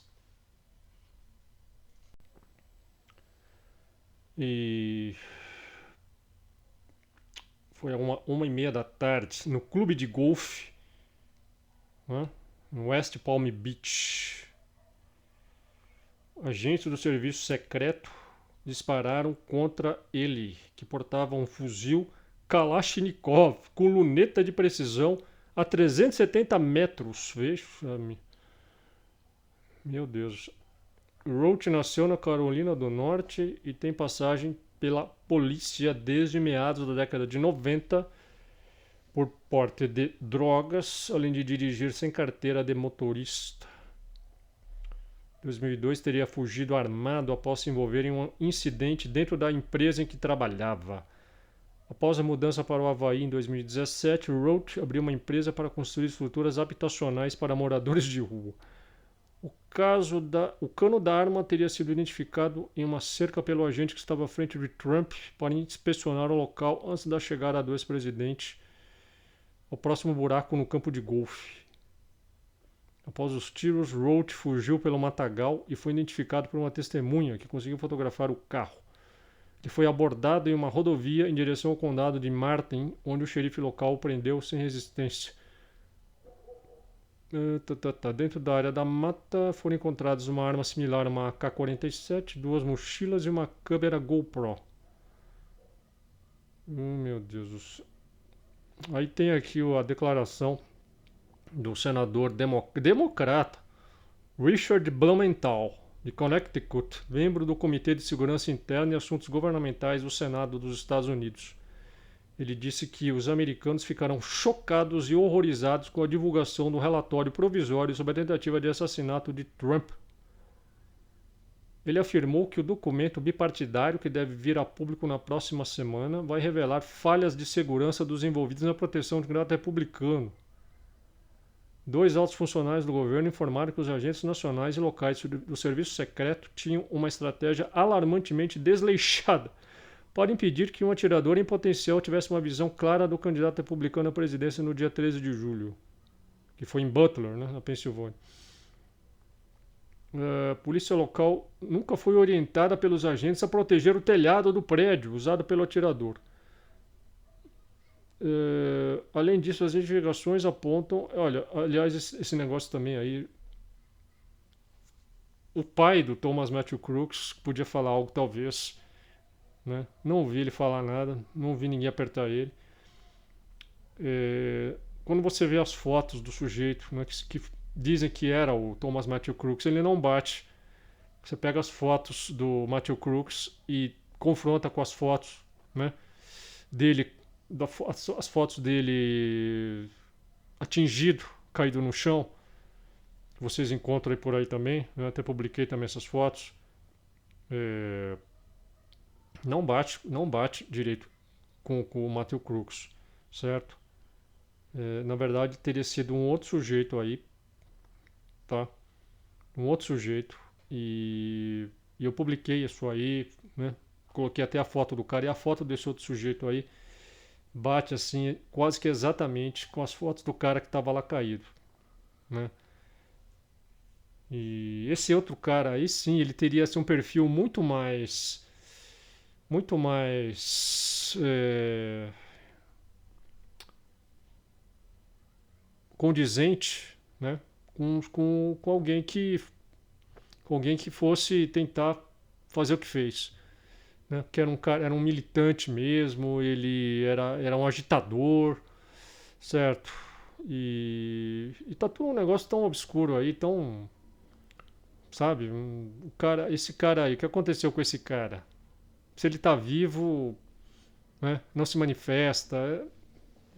E foi uma e meia da tarde no clube de golfe, né? No West Palm Beach. Agentes do serviço secreto dispararam contra ele, que portava um fuzil Kalashnikov com luneta de precisão a 370 metros. Veja-me. Meu Deus. Roach nasceu na Carolina do Norte e tem passagem pela polícia desde meados da década de 90 por porte de drogas, além de dirigir sem carteira de motorista. Em 2002 teria fugido armado após se envolver em um incidente dentro da empresa em que trabalhava. Após a mudança para o Havaí em 2017, Roach abriu uma empresa para construir estruturas habitacionais para moradores de rua. O cano da arma teria sido identificado em uma cerca pelo agente que estava à frente de Trump para inspecionar o local antes da chegada do ex-presidente ao próximo buraco no campo de golfe. Após os tiros, Roth fugiu pelo matagal e foi identificado por uma testemunha que conseguiu fotografar o carro. Ele foi abordado em uma rodovia em direção ao condado de Martin, onde o xerife local o prendeu sem resistência. Dentro da área da mata foram encontrados uma arma similar a uma AK-47, 2 mochilas e uma câmera GoPro. Meu Deus do céu. Aí tem aqui a declaração do senador democrata Richard Blumenthal, de Connecticut, membro do Comitê de Segurança Interna e Assuntos Governamentais do Senado dos Estados Unidos. Ele disse que os americanos ficaram chocados e horrorizados com a divulgação do relatório provisório sobre a tentativa de assassinato de Trump. Ele afirmou que o documento bipartidário, que deve vir a público na próxima semana, vai revelar falhas de segurança dos envolvidos na proteção de candidato republicano. 2 altos funcionários do governo informaram que os agentes nacionais e locais do serviço secreto tinham uma estratégia alarmantemente desleixada para impedir que um atirador em potencial tivesse uma visão clara do candidato republicano à presidência no dia 13 de julho, que foi em Butler, na Pensilvânia. A polícia local nunca foi orientada pelos agentes a proteger o telhado do prédio usado pelo atirador. Além disso, as investigações apontam... Olha, aliás, esse negócio também aí... O pai do Thomas Matthew Crooks podia falar algo, talvez... Né? Não ouvi ele falar nada, não ouvi ninguém apertar ele. Quando você vê as fotos do sujeito, né, que dizem que era o Thomas Matthew Crooks, ele não bate. Você pega as fotos do Matthew Crooks e confronta com as fotos, né, dele, as fotos dele atingido, caído no chão. Vocês encontram aí por aí também, né? Até publiquei também essas fotos. Não bate direito com o Matthew Crooks, certo? Na verdade, teria sido um outro sujeito aí, tá? Um outro sujeito. E eu publiquei isso aí, né? Coloquei até a foto do cara, e a foto desse outro sujeito aí bate assim, quase que exatamente com as fotos do cara que estava lá caído, né? E esse outro cara aí, sim, ele teria assim, um perfil muito mais condizente, né, com alguém que fosse tentar fazer o que fez, né, que era um cara, era um militante mesmo, ele era um agitador, certo? E tá tudo um negócio tão obscuro aí, tão, sabe, esse cara aí, o que aconteceu com esse cara? Se ele tá vivo, né, não se manifesta.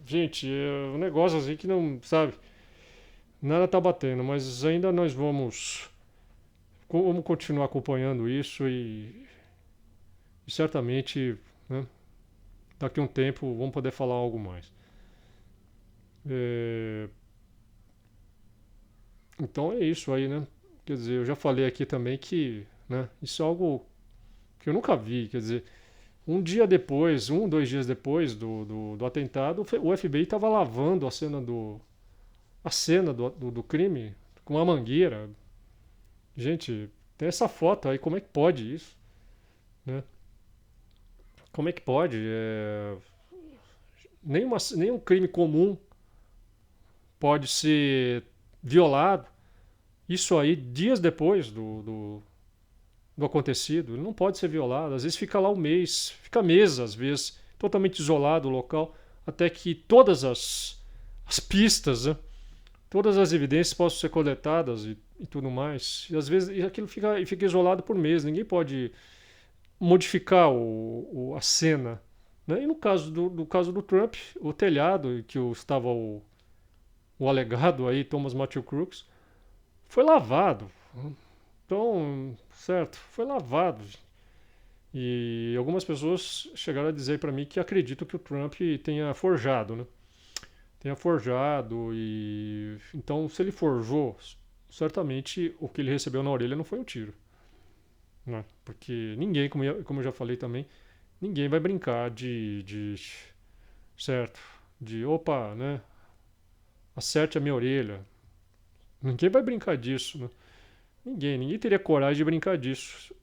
Gente, é um negócio assim que não, sabe, nada tá batendo, mas ainda nós vamos continuar acompanhando isso e certamente, né, daqui a um tempo vamos poder falar algo mais. Então é isso aí, né? Quer dizer, eu já falei aqui também que, né, isso é algo que eu nunca vi, quer dizer, um dia depois, 2 dias depois do atentado, o FBI estava lavando a cena do crime com uma mangueira. Gente, tem essa foto aí, como é que pode isso? Né? Como é que pode? Nenhum crime comum pode ser violado. Isso aí, dias depois do acontecido, ele não pode ser violado. Às vezes fica lá um mês, fica meses, às vezes, totalmente isolado o local, até que todas as pistas, né, todas as evidências possam ser coletadas e tudo mais. E às vezes aquilo fica isolado por meses, ninguém pode modificar a cena. Né? E no caso do Trump, o telhado que estava o alegado aí, Thomas Matthew Crooks, foi lavado. Então, certo, foi lavado. E algumas pessoas chegaram a dizer para mim que acreditam que o Trump tenha forjado, né? Tenha forjado e... Então, se ele forjou, certamente o que ele recebeu na orelha não foi um tiro, né? Porque ninguém, como eu já falei também, ninguém vai brincar certo, de opa, né? Acerte a minha orelha. Ninguém vai brincar disso, né? Ninguém teria coragem de brincar disso.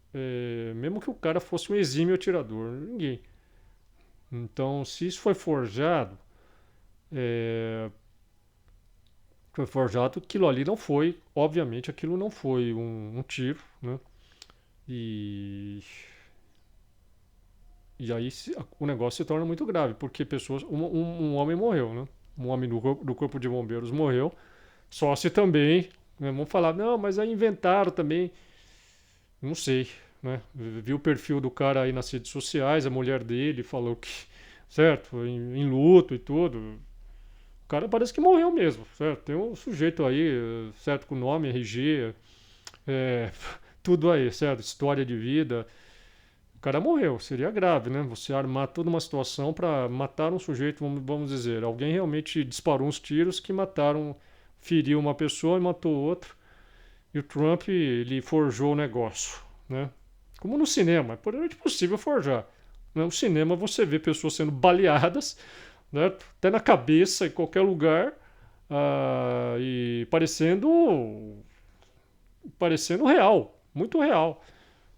Mesmo que o cara fosse um exímio atirador, ninguém. Então, se isso é, foi forjado, aquilo ali não foi, obviamente, aquilo não foi um tiro, né? E, e aí o negócio se torna muito grave, porque um homem morreu, né? Um homem do corpo de bombeiros morreu, só se também, né, vamos falar, não, mas aí inventaram também, não sei, né? Vi o perfil do cara aí nas redes sociais, a mulher dele falou que, certo, em luto e tudo. O cara parece que morreu mesmo, certo? Tem um sujeito aí, certo, com nome, RG, é, tudo aí, certo? História de vida. O cara morreu, seria grave, né? Você armar toda uma situação para matar um sujeito, vamos dizer. Alguém realmente disparou uns tiros que mataram, feriu uma pessoa e matou outra. E o Trump, ele forjou o negócio, né? Como no cinema, é plenamente possível forjar. No cinema você vê pessoas sendo baleadas, né? Até na cabeça, em qualquer lugar, e parecendo real, muito real,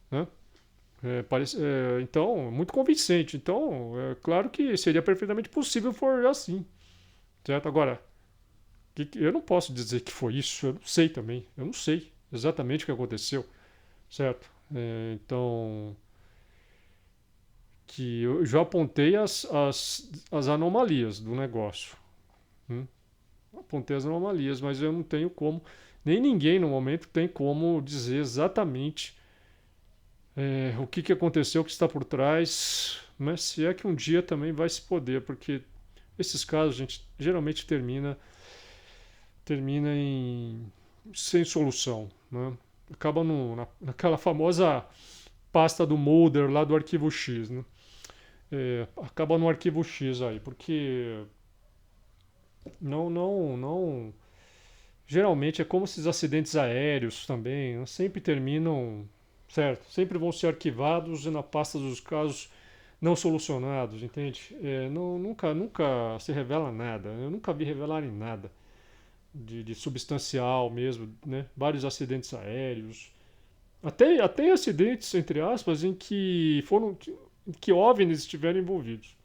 né? Então, muito convincente. Então, é claro que seria perfeitamente possível forjar assim, certo? Agora, eu não posso dizer que foi isso, eu não sei também, eu não sei exatamente o que aconteceu, certo? Então, que eu já apontei as anomalias do negócio. Hum? Apontei as anomalias, mas eu não tenho como, nem ninguém no momento tem como dizer exatamente o que aconteceu, o que está por trás, mas se é que um dia também vai se poder, porque esses casos, gente, geralmente termina sem solução, né? Acaba naquela famosa pasta do Mulder lá do arquivo X, né? Acaba no arquivo X aí, porque não. Geralmente é como esses acidentes aéreos também, né? Sempre terminam, certo? Sempre vão ser arquivados e na pasta dos casos não solucionados, entende? Nunca se revela nada. Eu nunca vi revelarem nada de substancial mesmo, né? Vários acidentes aéreos, até acidentes entre aspas em que OVNIs estiveram envolvidos,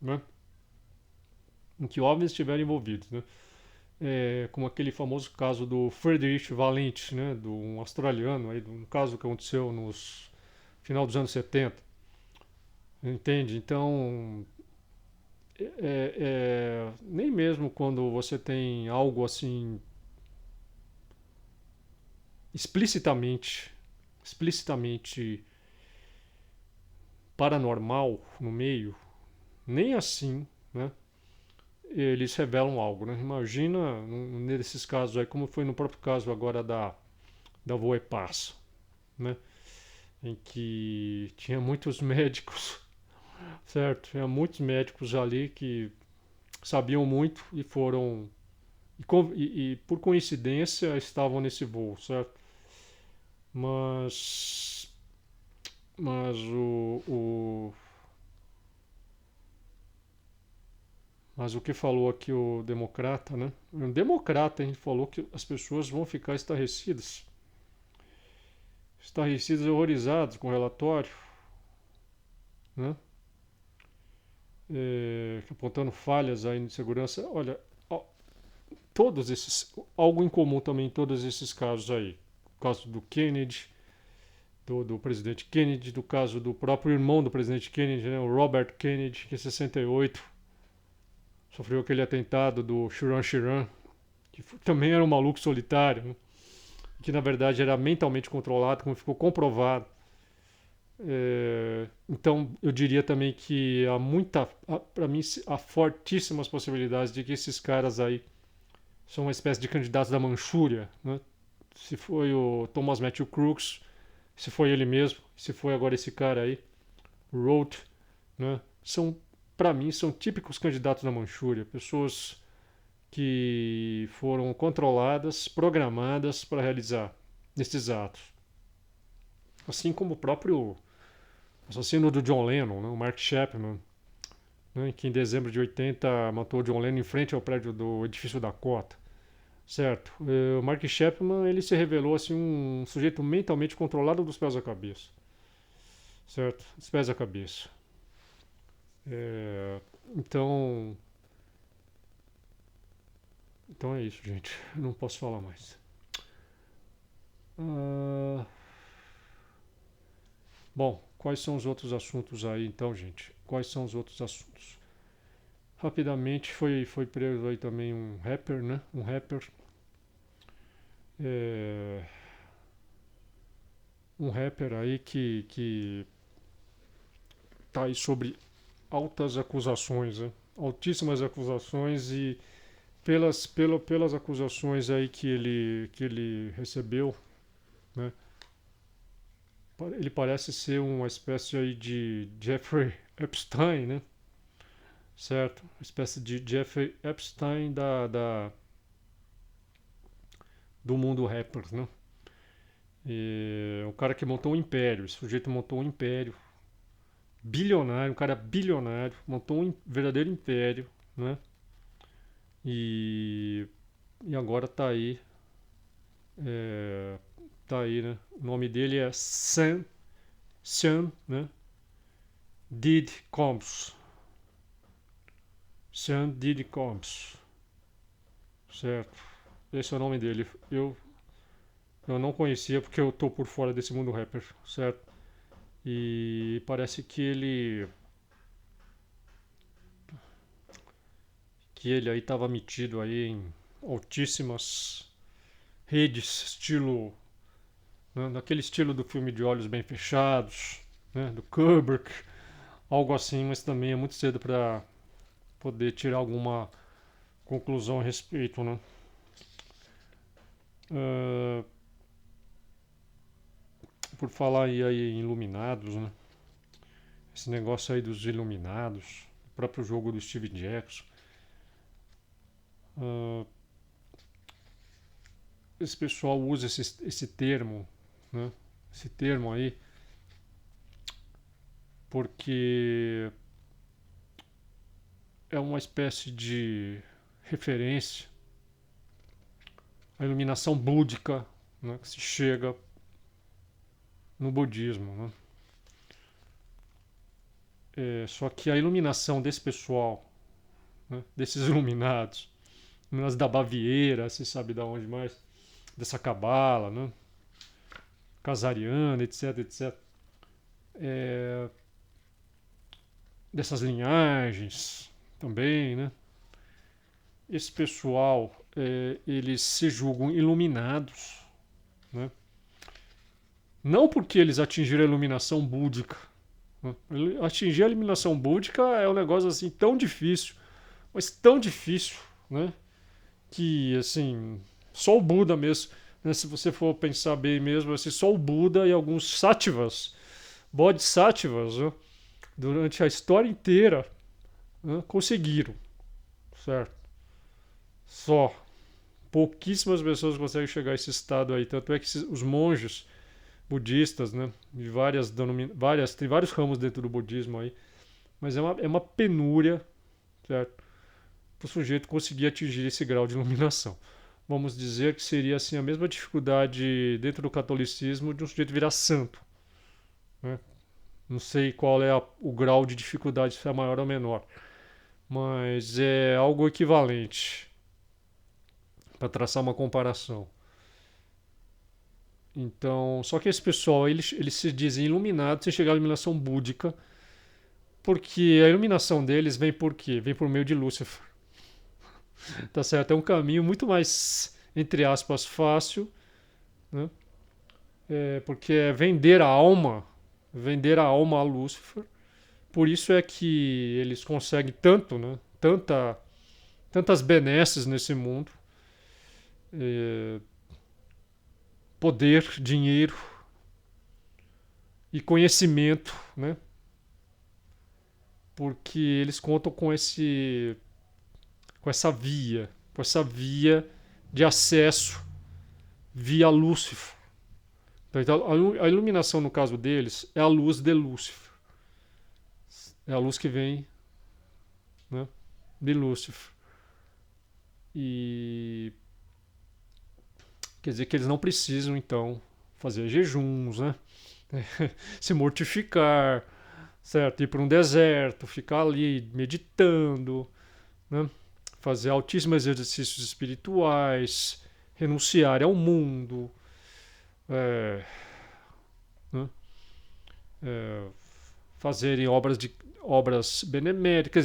né? Em que OVNIs estiveram envolvidos, né? Como aquele famoso caso do Friedrich Valente, né, de um australiano, aí, um caso que aconteceu nos final dos anos 70, entende? Então, nem mesmo quando você tem algo assim explicitamente, explicitamente paranormal no meio, nem assim, né, eles revelam algo, né? Imagina nesses casos aí, como foi no próprio caso agora da Voepassa, né? Em que tinha muitos médicos, certo? Tinha muitos médicos ali que sabiam muito e foram e por coincidência estavam nesse voo, certo? Mas mas mas o que falou aqui o democrata, né? Um democrata, a gente falou que as pessoas vão ficar estarrecidas e horrorizadas com o relatório, né? Apontando falhas aí de segurança. Olha, todos esses, algo em comum também em todos esses casos aí. O caso do Kennedy, do presidente Kennedy, do caso do próprio irmão do presidente Kennedy, né, o Robert Kennedy, que em 68 sofreu aquele atentado do Shiran, que também era um maluco solitário, né, que na verdade era mentalmente controlado, como ficou comprovado. Então eu diria também que para mim, há fortíssimas possibilidades de que esses caras aí são uma espécie de candidatos da Manchúria, né? Se foi o Thomas Matthew Crooks, se foi ele mesmo, se foi agora esse cara aí, Roth, né? Para mim, são típicos candidatos da Manchúria, pessoas que foram controladas, programadas para realizar esses atos. Assim como o próprio assassino do John Lennon, né, o Mark Chapman, né, que em dezembro de 80 matou John Lennon em frente ao prédio do edifício Dakota. Certo. O Mark Chapman ele se revelou assim um sujeito mentalmente controlado dos pés à cabeça. Certo? Dos pés à cabeça. É, então, então é isso, gente. Não posso falar mais. Ah, bom, quais são os outros assuntos aí, então, gente? Quais são os outros assuntos? Rapidamente foi preso aí também um rapper, né? Um rapper. É, um rapper aí que tá aí sobre altas acusações, né? Altíssimas acusações e pelas acusações aí que ele recebeu, né? Ele parece ser uma espécie aí de Jeffrey Epstein, né? Certo? Uma espécie de Jeffrey Epstein do mundo rapper, né? E o cara que montou um império, esse sujeito montou um império bilionário, um cara bilionário, montou um verdadeiro império, né? E, e agora é, tá aí, né? O nome dele é Sean, né? Diddy Combs. Sean Diddy Combs. Certo? Esse é o nome dele. Eu não conhecia porque eu tô por fora desse mundo rapper, certo? E parece que ele aí estava metido aí em altíssimas redes, estilo, né, naquele estilo do filme de Olhos Bem Fechados, né, do Kubrick, algo assim, mas também é muito cedo para poder tirar alguma conclusão a respeito, né? Uh, por falar aí em Iluminados, né? Esse negócio aí dos Iluminados, o próprio jogo do Steve Jackson. Uh, esse pessoal usa esse termo, né? Esse termo aí, porque é uma espécie de referência à iluminação búdica, né, que se chega no budismo, né? Só que a iluminação desse pessoal, né, desses iluminados, iluminados da Baviera, se sabe da onde mais, dessa cabala, né, casariana, etc, etc, é, dessas linhagens também, né? Esse pessoal, eles se julgam iluminados, né? Não porque eles atingiram a iluminação búdica. Né? Atingir a iluminação búdica é um negócio assim tão difícil, mas tão difícil, né? Que assim, só o Buda mesmo, né? Se você for pensar bem mesmo, assim, só o Buda e alguns sattvas, bodhisattvas, né? Durante a história inteira, né? Conseguiram, certo? Só. Pouquíssimas pessoas conseguem chegar a esse estado aí. Tanto é que os monges budistas, né? De tem vários ramos dentro do budismo aí. Mas é uma penúria, certo? Para o sujeito conseguir atingir esse grau de iluminação. Vamos dizer que seria assim a mesma dificuldade dentro do catolicismo de um sujeito virar santo, né? Não sei qual é o grau de dificuldade, se é maior ou menor, mas é algo equivalente para traçar uma comparação. Então, só que esse pessoal, eles se dizem iluminados sem chegar à iluminação búdica, porque a iluminação deles vem por quê? Vem por meio de Lúcifer. Tá certo? É um caminho muito mais, entre aspas, fácil, né? Porque é vender a alma a Lúcifer. Por isso é que eles conseguem tanto, né? Tantas benesses nesse mundo. É, poder, dinheiro e conhecimento, né? Porque eles contam com essa via, por essa via de acesso via Lúcifer. Então, a iluminação, no caso deles, é a luz de Lúcifer. É a luz que vem, né, de Lúcifer. E quer dizer que eles não precisam, então, fazer jejuns, né? Se mortificar, certo? Ir para um deserto, ficar ali meditando, né? Fazer altíssimos exercícios espirituais, renunciar ao mundo, é, né? É, fazerem obras beneméritas.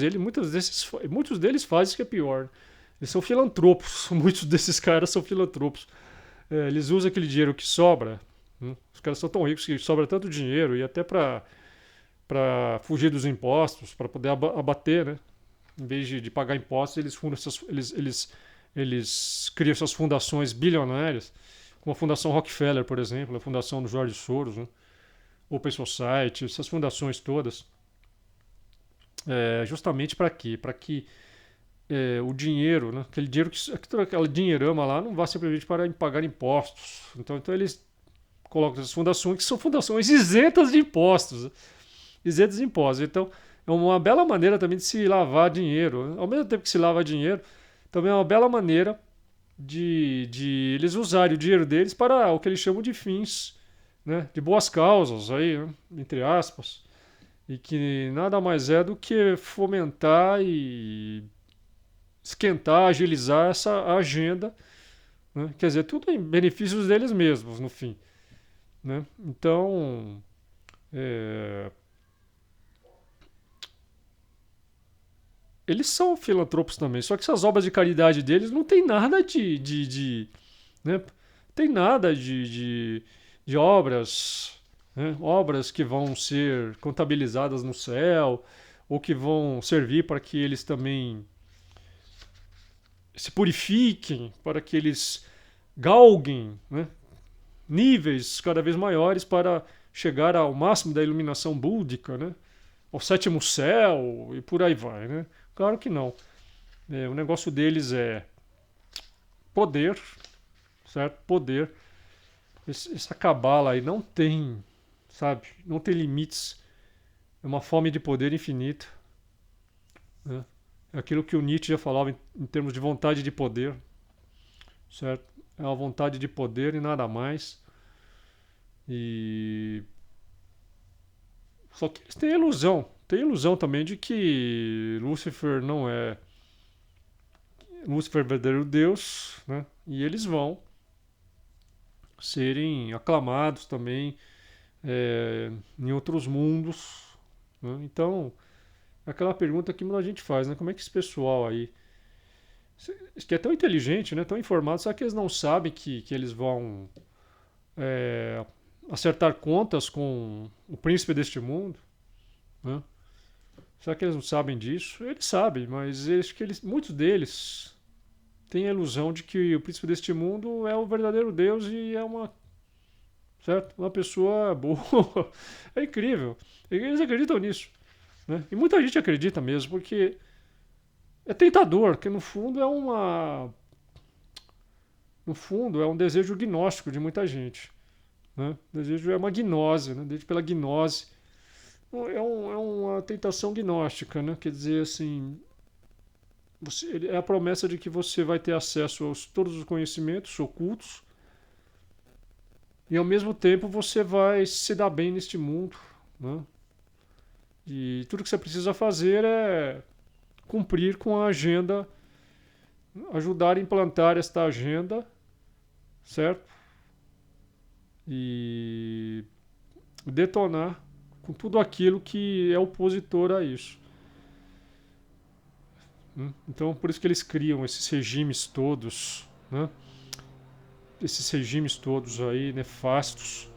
Muitos deles fazem isso que é pior. Eles são filantropos. Muitos desses caras são filantropos. Eles usam aquele dinheiro que sobra. Os caras são tão ricos que sobra tanto dinheiro e até para fugir dos impostos, para poder abater, né? Em vez de pagar impostos, eles criam essas fundações bilionárias, como a Fundação Rockefeller, por exemplo, a Fundação do George Soros, né? Open Society, essas fundações todas. Justamente para quê? Para que o dinheiro, né? Aquela dinheirama lá não vá simplesmente para pagar impostos. Então eles colocam essas fundações que são fundações isentas de impostos. Isentas de impostos. Então é uma bela maneira também de se lavar dinheiro. Ao mesmo tempo que se lava dinheiro, também é uma bela maneira de eles usarem o dinheiro deles para o que eles chamam de fins, né? De boas causas, aí, né? Entre aspas. E que nada mais é do que fomentar e esquentar, agilizar essa agenda, né? Quer dizer, tudo em benefícios deles mesmos, no fim, né? Então, eles são filantropos também, só que essas obras de caridade deles não tem nada né? Tem nada de obras, né? Obras que vão ser contabilizadas no céu, ou que vão servir para que eles também se purifiquem, para que eles galguem, né? Níveis cada vez maiores para chegar ao máximo da iluminação búdica, né? Ao sétimo céu e por aí vai, né? Claro que não. O negócio deles é poder, certo? Poder. Essa cabala aí não tem, sabe? Não tem limites. É uma fome de poder infinita, né? É aquilo que o Nietzsche já falava em termos de vontade de poder, certo? É uma vontade de poder e nada mais. E só que eles têm ilusão. Tem ilusão também de que Lúcifer é verdadeiro Deus, né? E eles vão serem aclamados também em outros mundos, né? Então, é aquela pergunta que muita gente faz, né? Como é que esse pessoal aí, que é tão inteligente, né? Tão informado, será que eles não sabem que eles vão é, acertar contas com o príncipe deste mundo, né? Será que eles não sabem disso? Eles sabem, mas acho que muitos deles têm a ilusão de que o príncipe deste mundo é o verdadeiro Deus e é uma pessoa boa. É incrível. Eles acreditam nisso, né? E muita gente acredita mesmo, porque é tentador, que no fundo é um desejo gnóstico de muita gente, né? O desejo é uma gnose, né? Desde pela gnose. É uma tentação gnóstica, né? Quer dizer assim, é a promessa de que você vai ter acesso a todos os conhecimentos ocultos e ao mesmo tempo você vai se dar bem neste mundo, né? E tudo que você precisa fazer é cumprir com a agenda, ajudar a implantar esta agenda, certo? E detonar com tudo aquilo que é opositor a isso. Então, por isso que eles criam esses regimes todos, né? Esses regimes todos aí nefastos,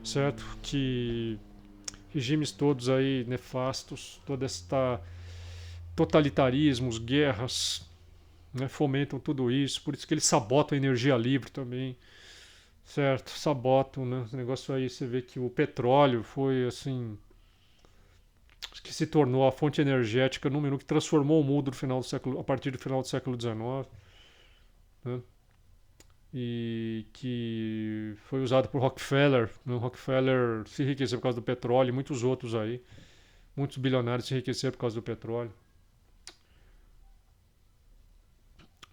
certo? Regimes todos aí nefastos, toda esta totalitarismos, guerras, né? Fomentam tudo isso, por isso que eles sabotam a energia livre também, certo? Sabotam, né? Esse negócio aí, você vê que o petróleo foi assim, que se tornou a fonte energética número 1 que transformou o mundo no final do século, a partir do final do século XIX. né? E que foi usado por Rockefeller, né? Rockefeller se enriqueceu por causa do petróleo, e muitos outros aí, muitos bilionários se enriqueceram por causa do petróleo.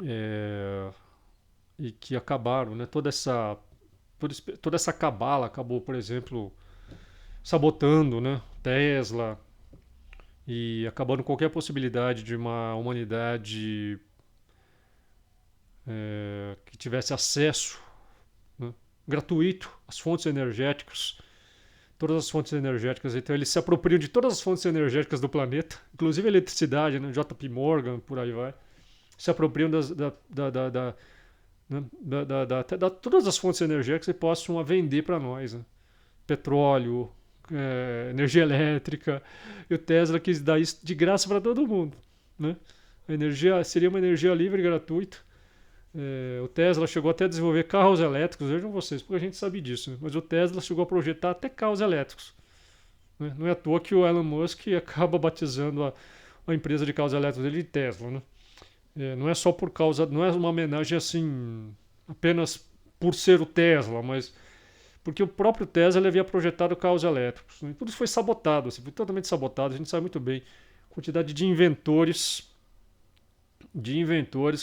É, e que acabaram, né? Toda essa cabala acabou, por exemplo, sabotando, né? Tesla e acabando qualquer possibilidade de uma humanidade que tivesse acesso, né, gratuito às fontes energéticas, todas as fontes energéticas. Então eles se apropriam de todas as fontes energéticas do planeta, inclusive a eletricidade, né? JP Morgan, por aí vai. Se apropriam né, todas as fontes energéticas e possam a vender para nós, né? Petróleo, energia elétrica. E o Tesla quis dar isso de graça para todo mundo, né? A energia seria uma energia livre e gratuita. O Tesla chegou até a desenvolver carros elétricos, vejam vocês, porque a gente sabe disso, né? Mas o Tesla chegou a projetar até carros elétricos, né? Não é à toa que o Elon Musk acaba batizando a empresa de carros elétricos dele de Tesla, né? Não é só por causa, não é uma homenagem assim apenas por ser o Tesla, mas porque o próprio Tesla havia projetado carros elétricos, né? Tudo isso foi sabotado, assim, foi totalmente sabotado. A gente sabe muito bem a quantidade de inventores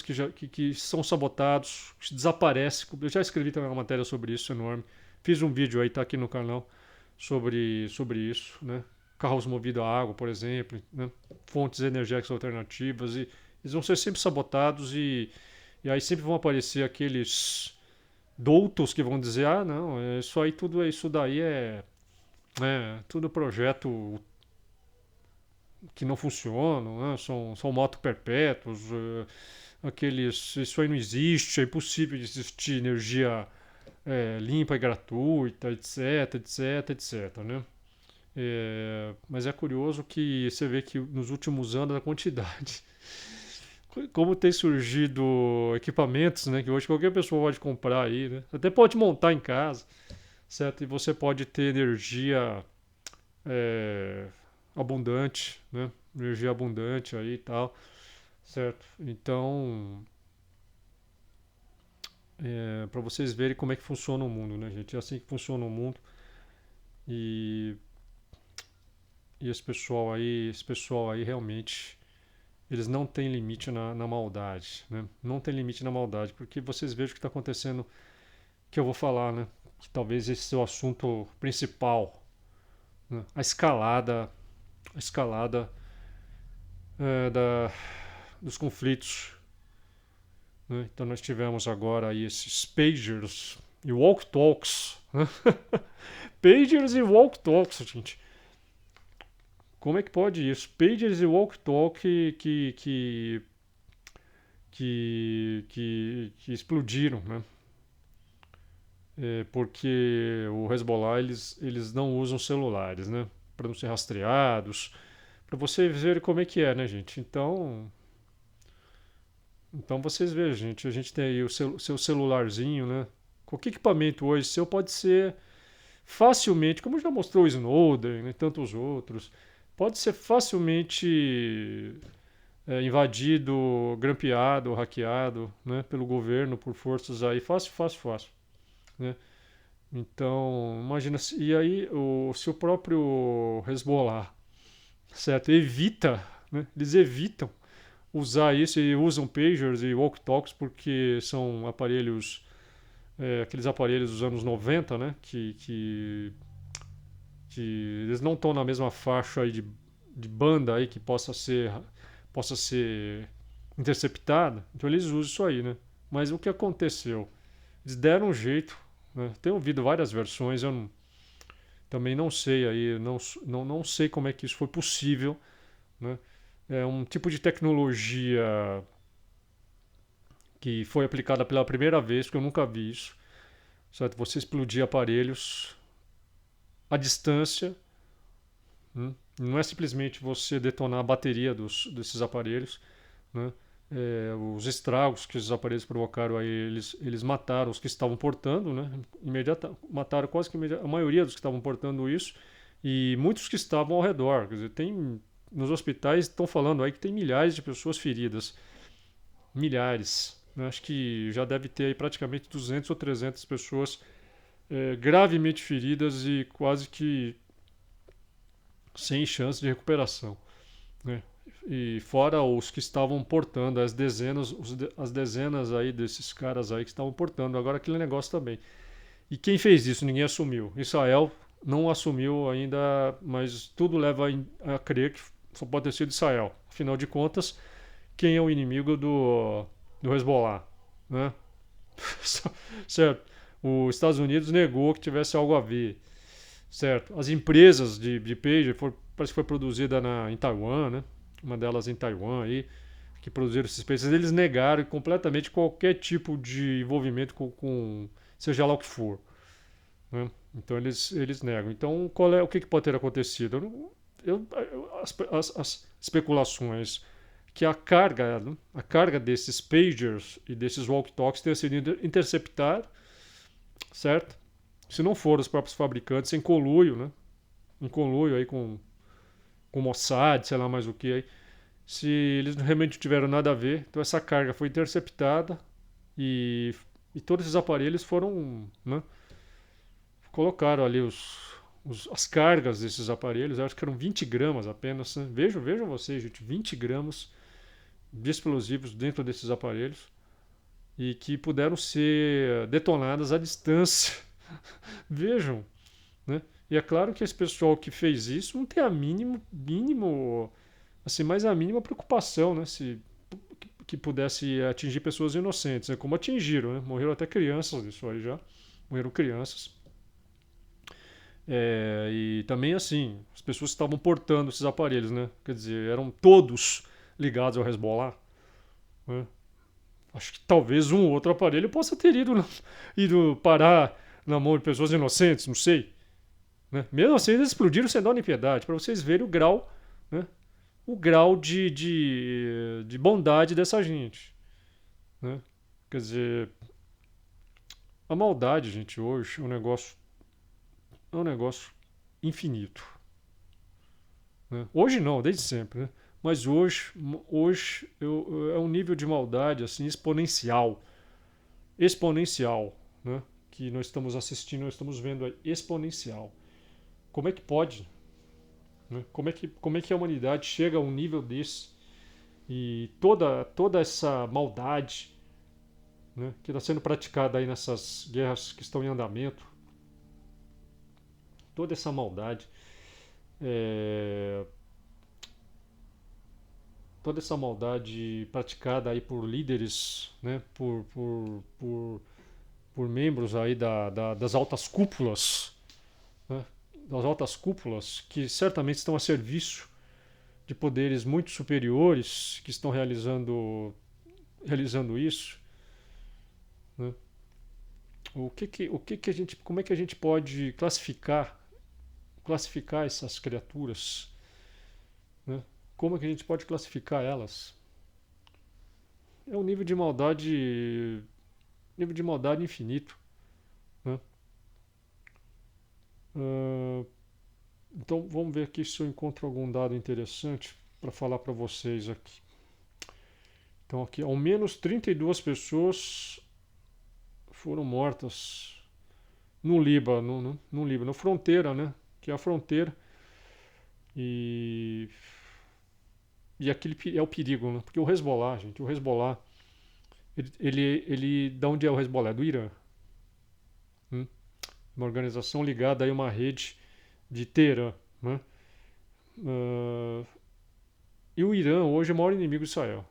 que são sabotados, que desaparecem. Eu já escrevi também uma matéria sobre isso, enorme. Fiz um vídeo aí, tá aqui no canal, sobre isso, né? Carros movidos a água, por exemplo, né? Fontes energéticas alternativas, e eles vão ser sempre sabotados, e aí sempre vão aparecer aqueles doutos que vão dizer, ah, não, isso aí tudo, isso daí tudo projeto que não funcionam, né? São motos perpétuos, isso aí não existe, é impossível de existir energia limpa e gratuita, etc, etc, etc, né? Mas é curioso que você vê que nos últimos anos a quantidade, como tem surgido equipamentos, né, que hoje qualquer pessoa pode comprar aí, né? Até pode montar em casa, certo? E você pode ter energia é, abundante, né? Energia abundante aí e tal, certo? Então, para vocês verem como é que funciona o mundo, né, gente? É assim que funciona o mundo. E, e esse pessoal aí realmente, eles não têm limite na maldade, né? Não tem limite na maldade, porque vocês vejam o que está acontecendo, que eu vou falar, né? Que talvez esse seja o assunto principal, né? A escalada dos conflitos, né? Então nós tivemos agora aí esses pagers e walk-talks, né? Pagers e walk-talks, gente. Como é que pode isso? Pagers e walk-talk que explodiram, né? Porque o Hezbollah eles não usam celulares, né? Para não ser rastreados, para vocês verem como é que é, né, gente? Então vocês vejam, gente, a gente tem aí o seu celularzinho, né? Qualquer equipamento hoje seu pode ser facilmente, como já mostrou o Snowden, né, e tantos outros, pode ser facilmente invadido, grampeado, hackeado, né, pelo governo, por forças aí, fácil, fácil, fácil, né? Então, imagina, e aí se o próprio Hezbollah, certo, né, eles evitam usar isso e usam pagers e walkie-talkies porque são aparelhos, aqueles aparelhos dos anos 90, né, que eles não estão na mesma faixa aí de banda aí que possa ser interceptada, então eles usam isso aí, né? Mas o que aconteceu? Eles deram um jeito, né? Tenho ouvido várias versões, também não sei aí, não sei como é que isso foi possível, né? É um tipo de tecnologia que foi aplicada pela primeira vez, que eu nunca vi isso, certo? Você explodir aparelhos à distância, né? Não é simplesmente você detonar a bateria desses aparelhos, né? Os estragos que esses aparelhos provocaram aí, eles mataram os que estavam portando, né? Mataram quase que a maioria dos que estavam portando isso e muitos que estavam ao redor. Quer dizer, nos hospitais estão falando aí que tem milhares de pessoas feridas, milhares, né? Acho que já deve ter aí praticamente 200 ou 300 pessoas gravemente feridas e quase que sem chance de recuperação, né? E fora os que estavam portando, as dezenas aí desses caras aí que estavam portando. Agora aquele negócio também. E quem fez isso? Ninguém assumiu. Israel não assumiu ainda, mas tudo leva a crer que só pode ter sido Israel. Afinal de contas, quem é o inimigo do Hezbollah, né? Certo. Os Estados Unidos negou que tivesse algo a ver, certo? As empresas de pager, parece que foi produzida em Taiwan, né? Uma delas em Taiwan aí, que produziram esses peixes, eles negaram completamente qualquer tipo de envolvimento com seja lá o que for, né? Então eles negam. Então o que pode ter acontecido? As especulações que a carga desses pagers e desses walkie-talkies tenha sido interceptada, certo? Se não for os próprios fabricantes, em conluio, né? Em conluio aí com o Mossad, sei lá mais o que aí. Se eles realmente não tiveram nada a ver, então essa carga foi interceptada e, e todos esses aparelhos foram, né, colocaram ali as cargas desses aparelhos, eu acho que eram 20 gramas apenas, né? Vejam vocês, gente, 20 gramas de explosivos dentro desses aparelhos e que puderam ser detonadas à distância. Vejam, né? E é claro que esse pessoal que fez isso não tem a mínimo, assim, mais a mínima preocupação, né? Se que pudesse atingir pessoas inocentes, né? Como atingiram, né? Morreram até crianças, isso aí já. Morreram crianças. E também, assim, as pessoas que estavam portando esses aparelhos, né? Quer dizer, eram todos ligados ao Hezbollah, né? Acho que talvez um ou outro aparelho possa ter ido parar na mão de pessoas inocentes, não sei. Né? Mesmo assim, eles explodiram sem dó nem piedade, para vocês verem o grau, né? O grau de bondade dessa gente, né? Quer dizer, a maldade, gente, hoje é um negócio infinito, né? Hoje não, desde sempre, né? Mas hoje é um nível de maldade assim exponencial, né? Que nós estamos assistindo, nós estamos vendo aí, exponencial. Como é que pode? Né? Como é que a humanidade chega a um nível desse? E toda essa maldade, né, que está sendo praticada aí nessas guerras que estão em andamento, toda essa maldade, é, toda essa maldade praticada aí por líderes, né, por membros aí das altas cúpulas, né, das altas cúpulas que certamente estão a serviço de poderes muito superiores que estão realizando isso, né? O que a gente, como é que a gente pode classificar essas criaturas, né? Como é que a gente pode classificar elas? É um nível de maldade infinito, né? Ah, então vamos ver aqui se eu encontro algum dado interessante para falar para vocês aqui. Então aqui, ao menos 32 pessoas foram mortas no Líbano, no Líbano, fronteira, né? Que é a fronteira. E, e aquele é o perigo, né? Porque o Hezbollah, gente, o Hezbollah, ele da onde é o Hezbollah? É do Irã. Hum? Uma organização ligada a uma rede de Teherã, né? Uh, e o Irã hoje é o maior inimigo de Israel,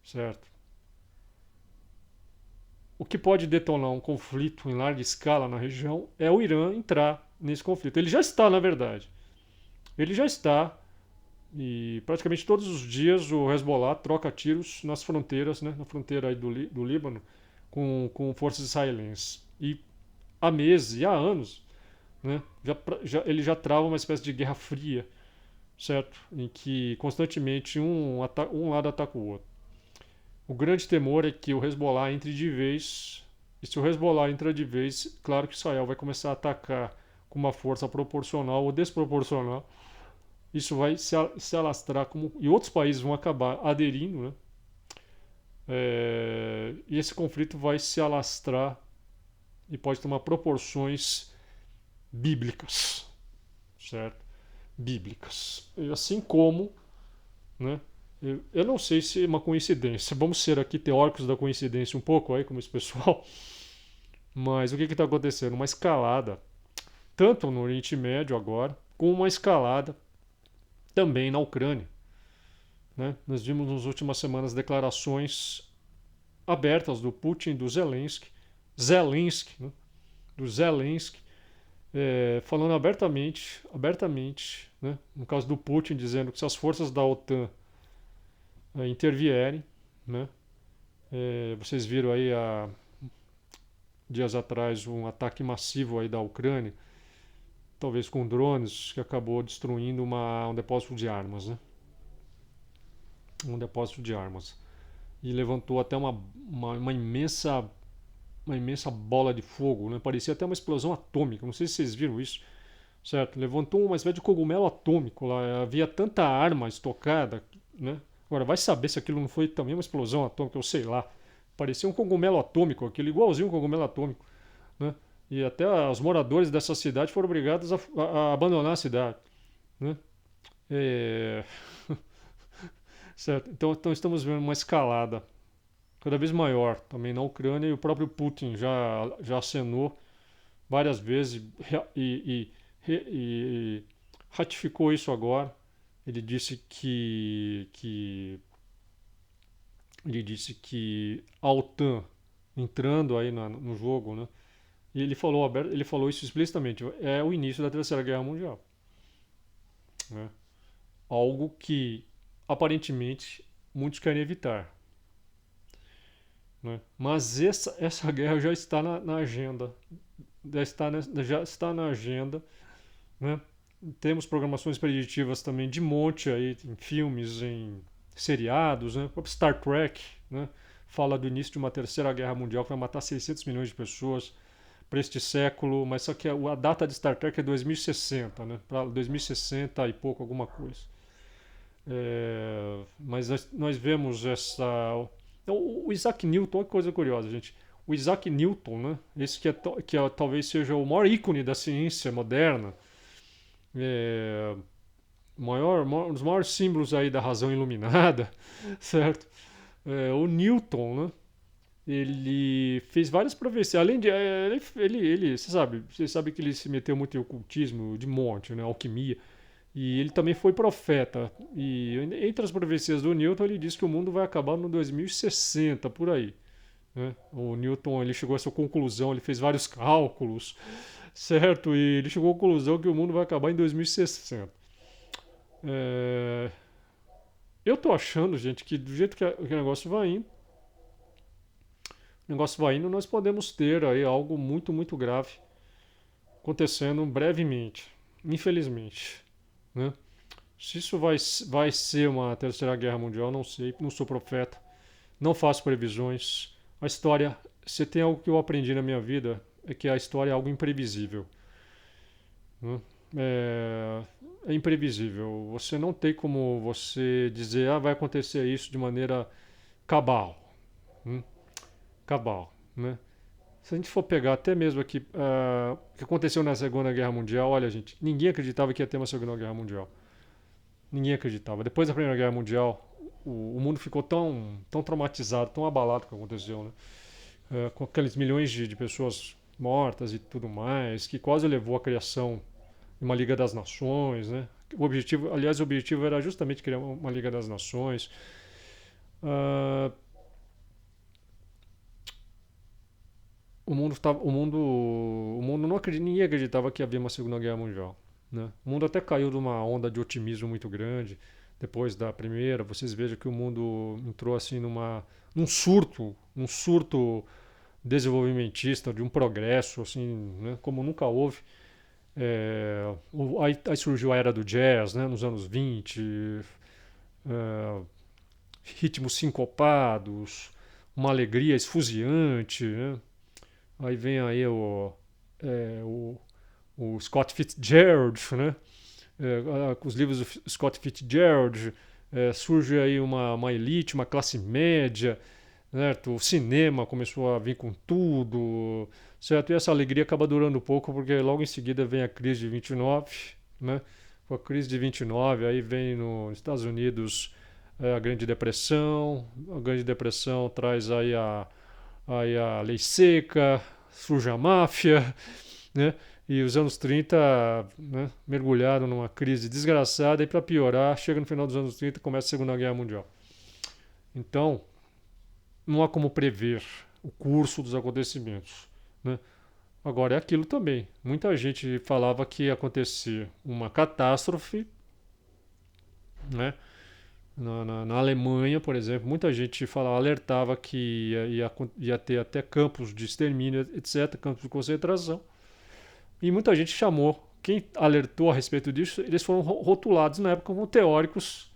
certo? O que pode detonar um conflito em larga escala na região é o Irã entrar nesse conflito. Ele já está, na verdade. Ele já está. E praticamente todos os dias o Hezbollah troca tiros nas fronteiras, né, na fronteira aí do Líbano, com forças israelenses. E há meses e há anos, né, ele já trava uma espécie de guerra fria, certo? Em que constantemente um lado ataca o outro. O grande temor é que o Hezbollah entre de vez, e se o Hezbollah entra de vez, claro que Israel vai começar a atacar com uma força proporcional ou desproporcional. Isso vai se alastrar e outros países vão acabar aderindo, né? E esse conflito vai se alastrar e pode tomar proporções bíblicas, certo? Bíblicas. E assim como, né? Eu não sei se é uma coincidência. Vamos ser aqui teóricos da coincidência um pouco aí, como esse pessoal. Mas o que está acontecendo? Uma escalada, tanto no Oriente Médio agora, como uma escalada também na Ucrânia. Né? Nós vimos nas últimas semanas declarações abertas do Putin e do Zelensky, né? Do Zelensky, falando abertamente, né? No caso do Putin, dizendo que se as forças da OTAN intervierem, né? Vocês viram aí dias atrás um ataque massivo aí da Ucrânia, talvez com drones, que acabou destruindo um depósito de armas, né? Um depósito de armas. E levantou até uma imensa bola de fogo, né? Parecia até uma explosão atômica. Não sei se vocês viram isso, certo? Levantou uma espécie de cogumelo atômico lá. Havia tanta arma estocada, né? Agora, vai saber se aquilo não foi também uma explosão atômica, eu sei lá. Parecia um cogumelo atômico, aquilo igualzinho um cogumelo atômico, né? E até os moradores dessa cidade foram obrigados a abandonar a cidade, né? É... certo? Então estamos vendo uma escalada cada vez maior também na Ucrânia, e o próprio Putin já acenou várias vezes e ratificou isso agora. Ele disse que a OTAN entrando aí no jogo, né? E ele falou isso explicitamente. É o início da Terceira Guerra Mundial, né? Algo que aparentemente muitos querem evitar, né? Mas essa guerra já está na agenda, já está na agenda, né? Temos programações preditivas também de monte aí, em filmes, em seriados, né? O próprio Star Trek, né? Fala do início de uma terceira guerra mundial que vai matar 600 milhões de pessoas para este século, mas só que a data de Star Trek é 2060, né? Para 2060 e pouco, alguma coisa. Mas nós vemos essa... O Isaac Newton, olha que coisa curiosa, gente. O Isaac Newton, né? Esse que talvez seja o maior ícone da ciência moderna, é, um dos maiores símbolos aí da razão iluminada, certo? O Newton, né? Ele fez várias profecias. Além de. Você sabe que ele se meteu muito em ocultismo de monte, né? Alquimia. E ele também foi profeta. E entre as profecias do Newton, ele diz que o mundo vai acabar no 2060, por aí. Né? O Newton ele chegou a essa conclusão, ele fez vários cálculos, certo? E ele chegou à conclusão que o mundo vai acabar em 2060. Eu tô achando, gente, que do jeito que o negócio vai indo, nós podemos ter aí algo muito, muito grave acontecendo brevemente, infelizmente, né? Se isso vai ser uma terceira guerra mundial, não sei, não sou profeta, não faço previsões. A história, se tem algo que eu aprendi na minha vida, é que a história é algo imprevisível, né? É imprevisível. Você não tem como você dizer, vai acontecer isso de maneira cabal, né? Cabal, né? Se a gente for pegar até mesmo aqui o que aconteceu na Segunda Guerra Mundial, olha, gente, ninguém acreditava que ia ter uma Segunda Guerra Mundial. Ninguém acreditava. Depois da Primeira Guerra Mundial, o mundo ficou tão traumatizado, tão abalado com o que aconteceu, né? Com aqueles milhões de pessoas mortas e tudo mais, que quase levou à criação de uma Liga das Nações, né? O objetivo era justamente criar uma Liga das Nações. O mundo não ninguém acreditava que havia uma Segunda Guerra Mundial, né? O mundo até caiu de uma onda de otimismo muito grande depois da primeira. Vocês vejam que o mundo entrou assim num surto desenvolvimentista, de um progresso assim, né? Como nunca houve. Aí surgiu a era do jazz, né? Nos anos 20, ritmos sincopados, uma alegria esfuziante, né? Aí vem aí o Scott Fitzgerald, né? Com os livros do Scott Fitzgerald, surge aí uma elite, uma classe média, certo? O cinema começou a vir com tudo, certo? E essa alegria acaba durando pouco porque logo em seguida vem a crise de 29, né? Com a crise de 29, aí vem nos Estados Unidos a Grande Depressão. A Grande Depressão traz aí a lei seca, surge a máfia, né? E os anos 30, né, mergulharam numa crise desgraçada e para piorar, chega no final dos anos 30 e começa a Segunda Guerra Mundial. Então, não há como prever o curso dos acontecimentos, né? Agora é aquilo também. Muita gente falava que ia acontecer uma catástrofe, né? Na Alemanha, por exemplo, muita gente falava, alertava que ia ter até campos de extermínio, etc., campos de concentração. E muita gente chamou, quem alertou a respeito disso, eles foram rotulados na época como teóricos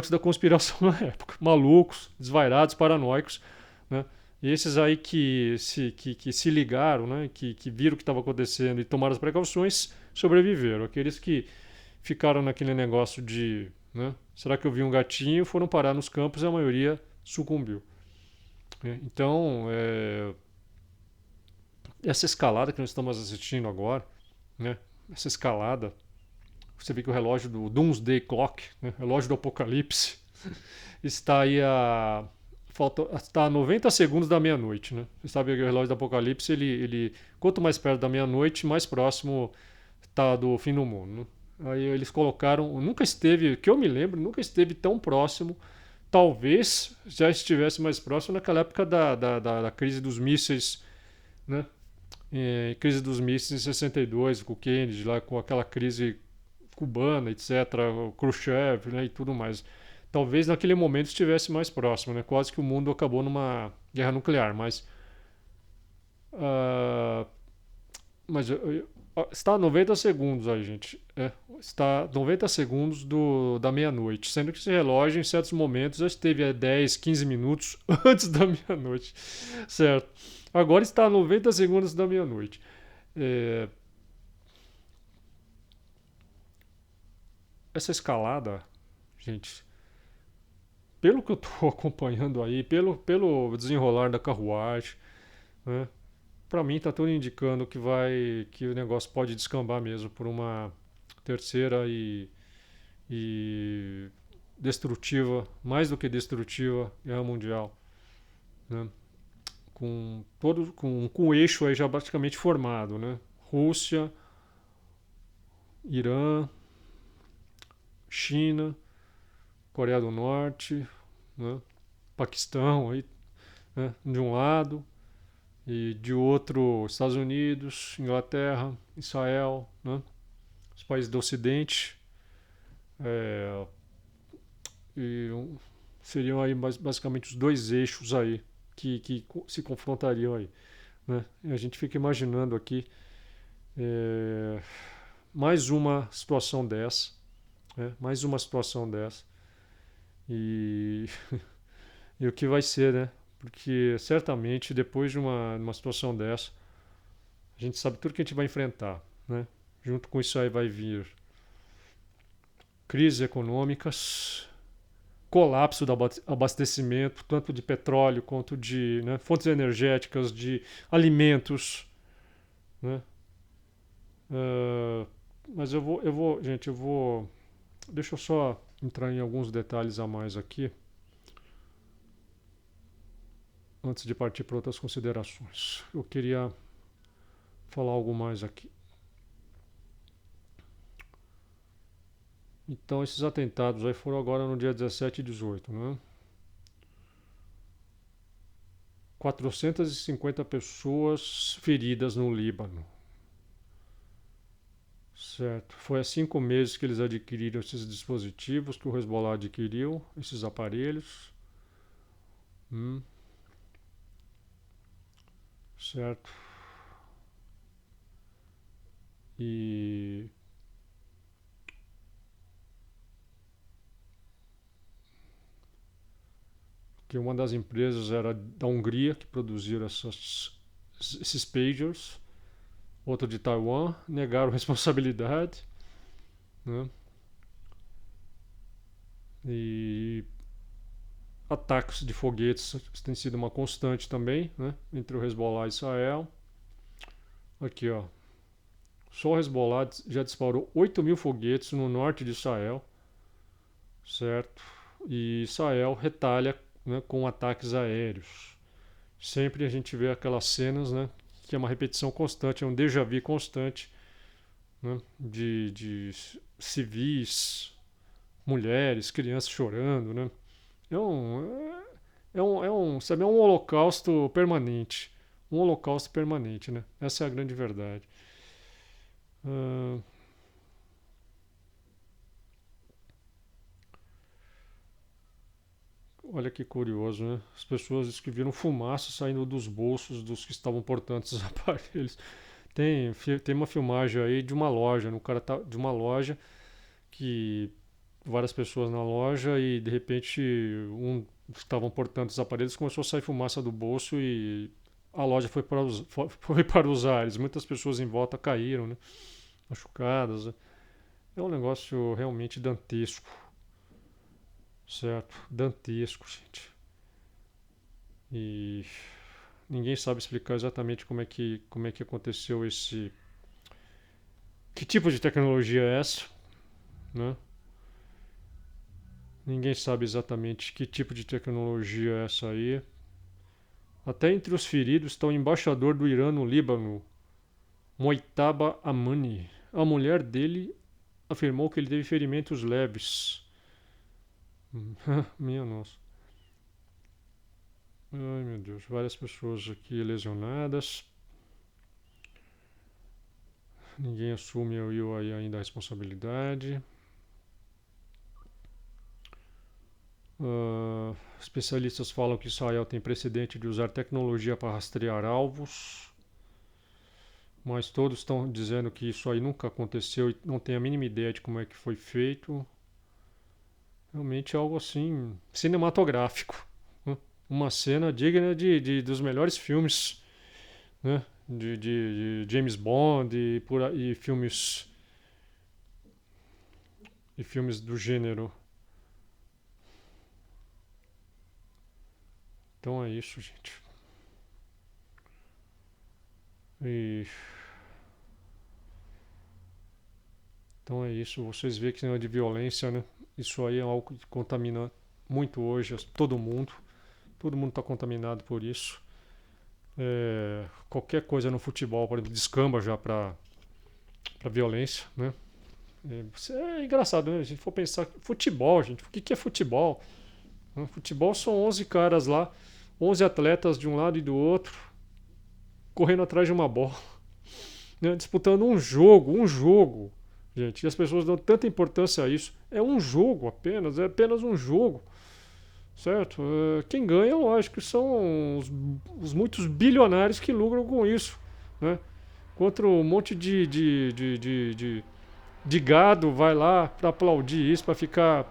da conspiração na época. Malucos, desvairados, paranoicos, né? E esses aí que se ligaram, né? Que viram o que estava acontecendo e tomaram as precauções, sobreviveram. Aqueles que ficaram naquele negócio de, né, será que eu vi um gatinho, foram parar nos campos e a maioria sucumbiu, né? Então, essa escalada que nós estamos assistindo agora, né? Essa escalada, você vê que o relógio do Doomsday Clock, né, relógio do apocalipse, está aí está a 90 segundos da meia-noite, né? Você sabe que o relógio do apocalipse, quanto mais perto da meia-noite, mais próximo está do fim do mundo, né? Aí eles colocaram, nunca esteve, que eu me lembro, nunca esteve tão próximo. Talvez já estivesse mais próximo naquela época da crise dos mísseis, né? Crise dos mísseis em 62, com o Kennedy, lá com aquela crise cubana, etc., o Khrushchev, né, e tudo mais. Talvez naquele momento estivesse mais próximo, né? Quase que o mundo acabou numa guerra nuclear, uh, mas está a 90 segundos aí, gente. Está 90 segundos da meia-noite, sendo que esse relógio, em certos momentos, já esteve a 10, 15 minutos antes da meia-noite, certo? Agora está a 90 segundos da meia-noite. Essa escalada, gente, pelo que eu estou acompanhando aí, pelo desenrolar da carruagem, né, para mim está tudo indicando que o negócio pode descambar mesmo por uma terceira e destrutiva, mais do que destrutiva, guerra mundial, né? Com o eixo aí já praticamente formado, né? Rússia, Irã, China, Coreia do Norte, né? Paquistão aí, né, de um lado, e de outro Estados Unidos, Inglaterra, Israel, né? Os países do Ocidente, é, e seriam aí basicamente os dois eixos aí que se confrontariam aí, né? E a gente fica imaginando aqui mais uma situação dessa, né? Mais uma situação dessa e, e o que vai ser, né? Porque certamente depois de uma situação dessa, a gente sabe tudo que a gente vai enfrentar, né? Junto com isso aí vai vir crises econômicas, colapso do abastecimento, tanto de petróleo quanto de, né, fontes energéticas, de alimentos, né? Mas gente, deixa eu só entrar em alguns detalhes a mais aqui, antes de partir para outras considerações. Eu queria falar algo mais aqui. Então, esses atentados aí foram agora no dia 17 e 18, né? 450 pessoas feridas no Líbano. Certo. Foi há 5 meses que eles adquiriram esses dispositivos, que o Hezbollah adquiriu, esses aparelhos. Certo. E que uma das empresas era da Hungria, que produziram esses pagers, outra de Taiwan, negaram responsabilidade, né? E ataques de foguetes têm sido uma constante também, né, entre o Hezbollah e Israel. Aqui, ó. Só o Hezbollah já disparou 8.000 foguetes no norte de Israel, certo? E Israel retalha, né, com ataques aéreos. Sempre a gente vê aquelas cenas, né, que é uma repetição constante, é um déjà vu constante, né, de civis, mulheres, crianças chorando, né? É um, sabe, é um holocausto permanente. Um holocausto permanente, né? Essa é a grande verdade. Ah, olha que curioso, né? As pessoas que viram fumaça saindo dos bolsos dos que estavam portando esses aparelhos. Tem uma filmagem aí de uma loja, né? O cara tá de uma loja que várias pessoas na loja e de repente um estavam portando os aparelhos, começou a sair fumaça do bolso e a loja foi para os ares. Muitas pessoas em volta caíram, né? Machucadas, né? É um negócio realmente dantesco, certo? Dantesco, gente. E ninguém sabe explicar exatamente como é que aconteceu esse. Que tipo de tecnologia é essa, né? Ninguém sabe exatamente que tipo de tecnologia é essa aí. Até entre os feridos está o embaixador do Irã no Líbano, Moitaba Amani. A mulher dele afirmou que ele teve ferimentos leves. Minha nossa. Ai meu Deus, várias pessoas aqui lesionadas. Ninguém assume aí ainda a responsabilidade. Especialistas falam que Israel tem precedente de usar tecnologia para rastrear alvos, mas todos estão dizendo que isso aí nunca aconteceu e não tem a mínima ideia de como é que foi feito. Realmente é algo assim cinematográfico, né? Uma cena digna dos melhores filmes, né? De James Bond e filmes do gênero. Então é isso, gente. E então é isso. Vocês veem que não é de violência, né? Isso aí é algo que contamina muito hoje todo mundo. Todo mundo está contaminado por isso. Qualquer coisa no futebol, por exemplo, descamba já para violência, né? É engraçado, né? A gente for pensar, futebol, gente, o que é futebol? Futebol são 11 caras lá, 11 atletas de um lado e do outro, correndo atrás de uma bola, né? Disputando um jogo, gente. E as pessoas dão tanta importância a isso. É um jogo apenas, é apenas um jogo, certo? Quem ganha, lógico, são os muitos bilionários que lucram com isso, né? Contra um monte de gado vai lá para aplaudir isso, para ficar,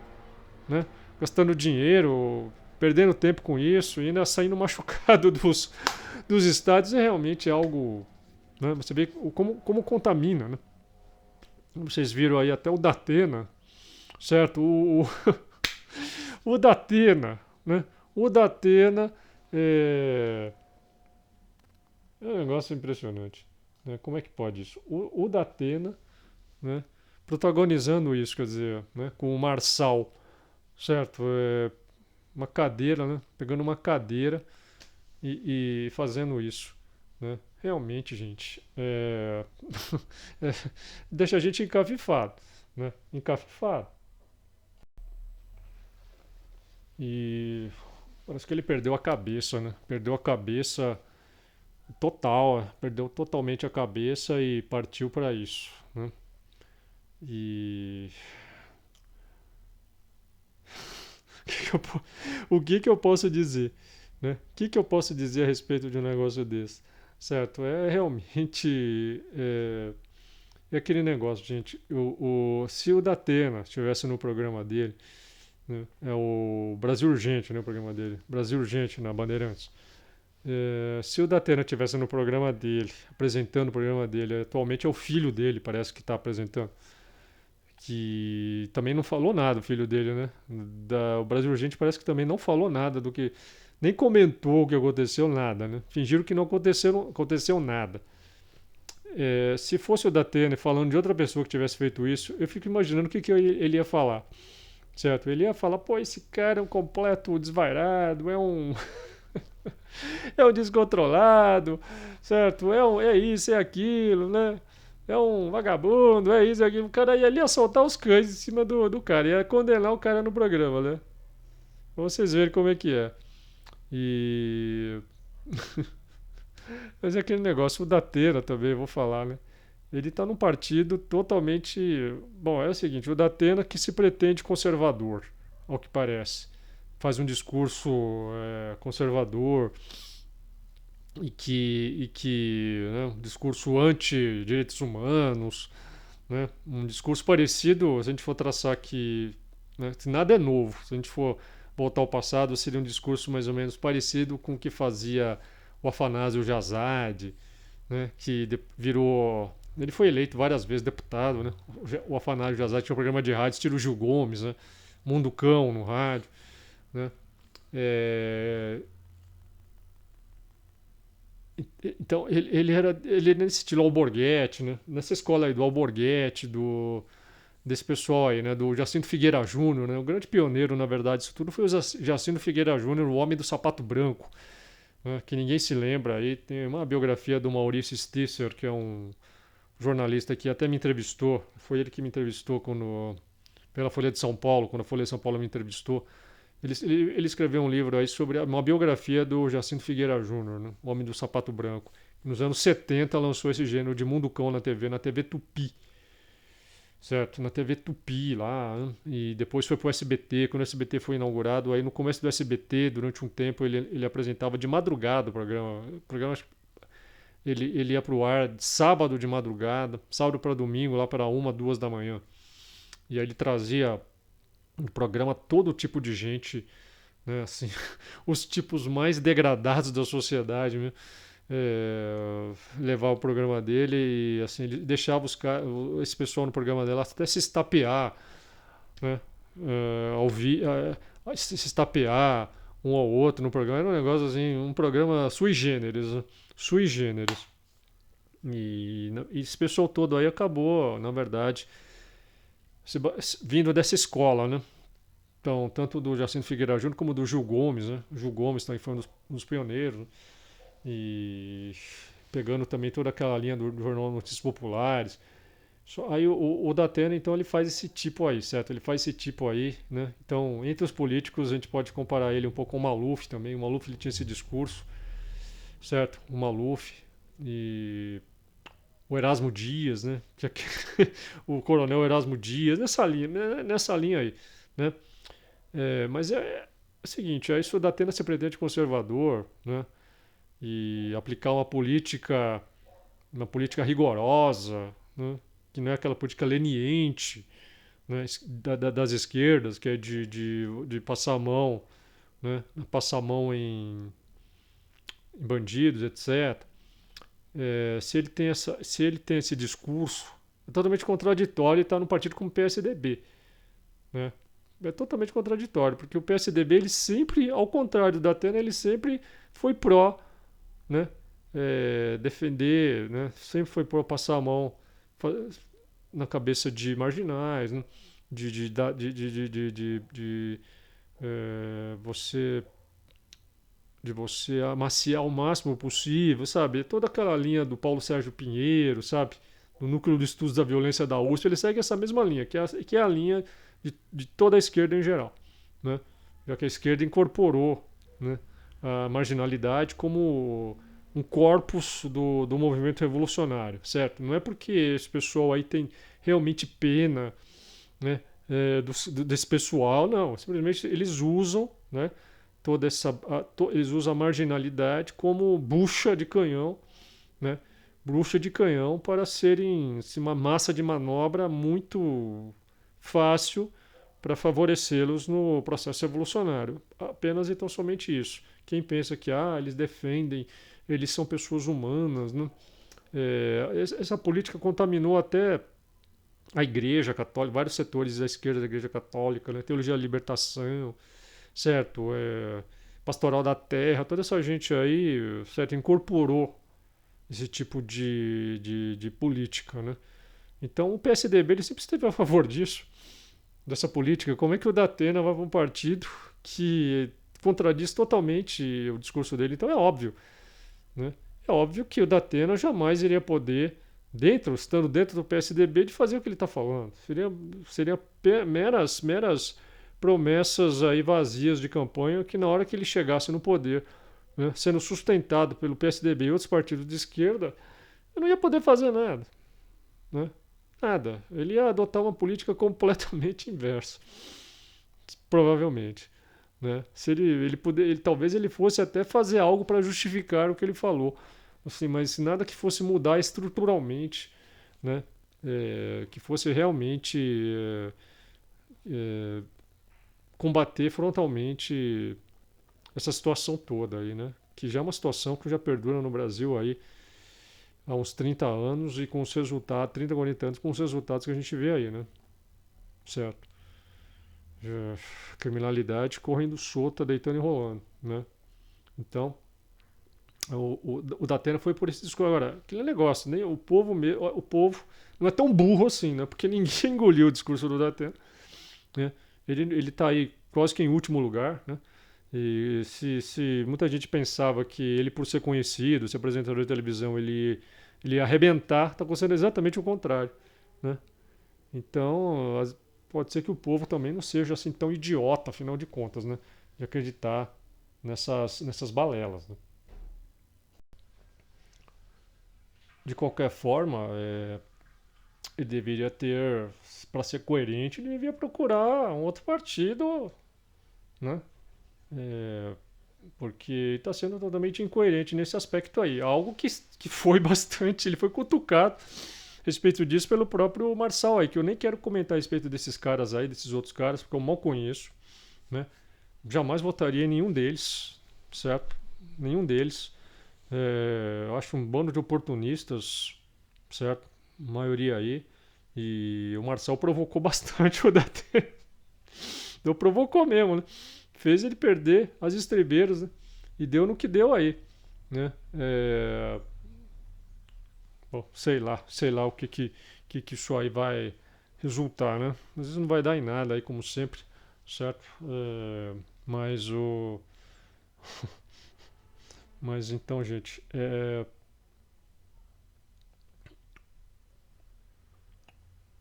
né, gastando dinheiro, perdendo tempo com isso, e ainda saindo machucado dos estádios, é realmente algo, né, você vê como contamina, né? Vocês viram aí até o Datena, certo? O Datena, né? O Datena é um negócio impressionante, né? Como é que pode isso? O Datena, né, protagonizando isso, quer dizer, né, com o Marçal, certo? Uma cadeira, né? Pegando uma cadeira e fazendo isso, né? Realmente, gente, é, deixa a gente encafifado, né? Encafifado. E parece que ele perdeu a cabeça, né? Perdeu a cabeça total, perdeu totalmente a cabeça e partiu para isso, né? E o que que eu posso dizer, né? O que que eu posso dizer a respeito de um negócio desse? Certo? É realmente é aquele negócio, gente. Se o Datena estivesse no programa dele, né? É o Brasil Urgente, né? O programa dele, Brasil Urgente na Bandeirantes. Se o Datena estivesse no programa dele, apresentando o programa dele, atualmente é o filho dele, parece que está apresentando. que também não falou nada, o filho dele, né? O Brasil Urgente parece que também não falou nada do que. Nem comentou o que aconteceu, nada, né? Fingiram que não aconteceu nada. Se fosse o Datena falando de outra pessoa que tivesse feito isso, eu fico imaginando o que ele ia falar, certo? Ele ia falar, pô, esse cara é um completo desvairado, é um descontrolado, certo? É isso, é aquilo, né? É um vagabundo, é isso, é aquilo. O cara ia ali ia soltar os cães em cima do cara, ia condenar o cara no programa, né? Pra vocês verem como é que é. E. Mas é aquele negócio, o Datena também, vou falar, né? Ele está num partido totalmente. Bom, é o seguinte: o Datena que se pretende conservador, ao que parece. Faz um discurso conservador né, um discurso anti-direitos humanos, né, um discurso parecido, se a gente for traçar aqui, né, nada é novo, se a gente for voltar ao passado, seria um discurso mais ou menos parecido com o que fazia o Afanásio Jazade, né, virou. Ele foi eleito várias vezes deputado, né? O Afanásio Jazade tinha um programa de rádio, estilo Gil Gomes, né? Mundo Cão no rádio, né? É, então, ele é nesse estilo Alborguete, né? Nessa escola aí do Alborguete, desse pessoal aí, né? Do Jacinto Figueira Júnior, né? O grande pioneiro, na verdade, isso tudo foi o Jacinto Figueira Júnior, o homem do sapato branco, né? Que ninguém se lembra. Aí tem uma biografia do Maurício Stisser, que é um jornalista que até me entrevistou. Foi ele que me entrevistou pela Folha de São Paulo, quando a Folha de São Paulo me entrevistou. Ele escreveu um livro aí sobre uma biografia do Jacinto Figueira Júnior, né? O Homem do Sapato Branco. Nos anos 70 lançou esse gênero de Mundo Cão na TV Tupi, certo? Na TV Tupi lá, né? E depois foi pro SBT, quando o SBT foi inaugurado, aí no começo do SBT, durante um tempo, ele apresentava de madrugada o programa ele ia pro ar sábado de madrugada, sábado para domingo, lá para 1, 2 da manhã. E aí ele trazia no programa todo tipo de gente, né, assim, os tipos mais degradados da sociedade, né, levar o programa dele e assim ele deixava esse pessoal no programa dela até se estapear, né, ouvir, se estapear um ao outro no programa. Era um negócio assim, um programa sui generis, né, sui generis. E esse pessoal todo aí acabou, na verdade, vindo dessa escola, né? Então, tanto do Jacinto Figueira Júnior como do Gil Gomes, né? O Gil Gomes também foi um dos pioneiros, né? E pegando também toda aquela linha do Jornal Notícias Populares. Aí o Datena, então, ele faz esse tipo aí, certo? Ele faz esse tipo aí, né? Então, entre os políticos, a gente pode comparar ele um pouco com o Maluf também. O Maluf, ele tinha esse discurso, certo? O Maluf e o Erasmo Dias, né? O coronel Erasmo Dias, nessa linha aí, né? Mas é o seguinte, aí se o Datena se pretende conservador, né? E aplicar uma política rigorosa, né? Que não é aquela política leniente, né? Das esquerdas, que é de passar a mão, né? Passar a mão em bandidos, etc. Se ele tem esse discurso, é totalmente contraditório e está no partido como o PSDB, né? É totalmente contraditório, porque o PSDB, ele sempre, ao contrário do Datena, ele sempre foi pró, né? Defender, né? Sempre foi pró passar a mão na cabeça de marginais, né? Você de você amaciar o máximo possível, sabe? Toda aquela linha do Paulo Sérgio Pinheiro, sabe? Do Núcleo de Estudos da Violência da USP, ele segue essa mesma linha, que é a linha de toda a esquerda em geral, né? Já que a esquerda incorporou, né, a marginalidade como um corpus do movimento revolucionário, certo? Não é porque esse pessoal aí tem realmente pena, né, desse pessoal, não. Simplesmente eles usam, né, eles usam a marginalidade como bucha de canhão, né? Bucha de canhão para serem assim, uma massa de manobra muito fácil para favorecê-los no processo evolucionário. Apenas e tão somente isso. Quem pensa que eles defendem, eles são pessoas humanas, né? Essa política contaminou até a Igreja Católica, vários setores da esquerda da Igreja Católica, né? Teologia da Libertação, certo? Pastoral da Terra, toda essa gente aí, certo? Incorporou esse tipo de política, né? Então o PSDB ele sempre esteve a favor disso, dessa política. Como é que o Datena vai para um partido que contradiz totalmente o discurso dele? Então é óbvio, né? É óbvio que o Datena jamais iria poder, estando dentro do PSDB, de fazer o que ele está falando. Seria meras promessas aí vazias de campanha que na hora que ele chegasse no poder, né, sendo sustentado pelo PSDB e outros partidos de esquerda, eu não ia poder fazer nada, né? Nada. Ele ia adotar uma política completamente inversa, provavelmente, né? Se talvez ele fosse até fazer algo para justificar o que ele falou, assim, mas nada que fosse mudar estruturalmente, né? Que fosse realmente é, combater frontalmente essa situação toda aí, né? Que já é uma situação que já perdura no Brasil aí há uns 30 anos e com os resultados, 30, 40 anos, com os resultados que a gente vê aí, né? Certo? Criminalidade correndo solta, deitando e rolando, né? Então, o Datena foi por esse discurso. Agora, aquele negócio, né? O povo não é tão burro assim, né? Porque ninguém engoliu o discurso do Datena, né? Ele tá aí quase que em último lugar, né? E se muita gente pensava que ele, por ser conhecido, ser apresentador de televisão, ele ia arrebentar, está acontecendo exatamente o contrário, né? Então, pode ser que o povo também não seja assim tão idiota, afinal de contas, né? De acreditar nessas balelas, né? De qualquer forma, ele deveria ter, para ser coerente, ele devia procurar um outro partido, né? É, porque está sendo totalmente incoerente nesse aspecto aí. Algo que foi bastante, ele foi cutucado a respeito disso pelo próprio Marçal aí, que eu nem quero comentar a respeito desses caras aí, desses outros caras, porque eu mal conheço, né? Jamais votaria em nenhum deles, certo? Nenhum deles. Eu acho um bando de oportunistas, certo? A maioria aí. E o Marçal provocou bastante o Datena. Então provocou mesmo, né? Fez ele perder as estribeiras, né? E deu no que deu aí, né? Bom, sei lá o que isso aí vai resultar, né? Às vezes não vai dar em nada aí, como sempre, certo? Mas o. Mas então, gente,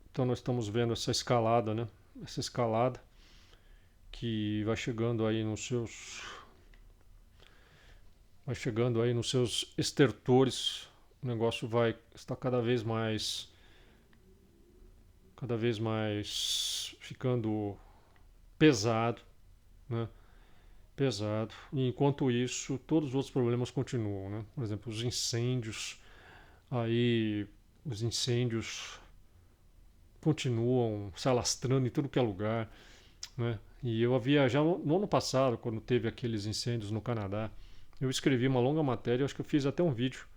então nós estamos vendo essa escalada, né? Essa escalada que vai chegando aí nos seus estertores. O negócio vai estar cada vez mais ficando pesado, né? Pesado. E enquanto isso, todos os outros problemas continuam, né? Por exemplo, aí os incêndios continuam se alastrando em tudo que é lugar, né? E eu havia já no ano passado, quando teve aqueles incêndios no Canadá, eu escrevi uma longa matéria, acho que eu fiz até um vídeo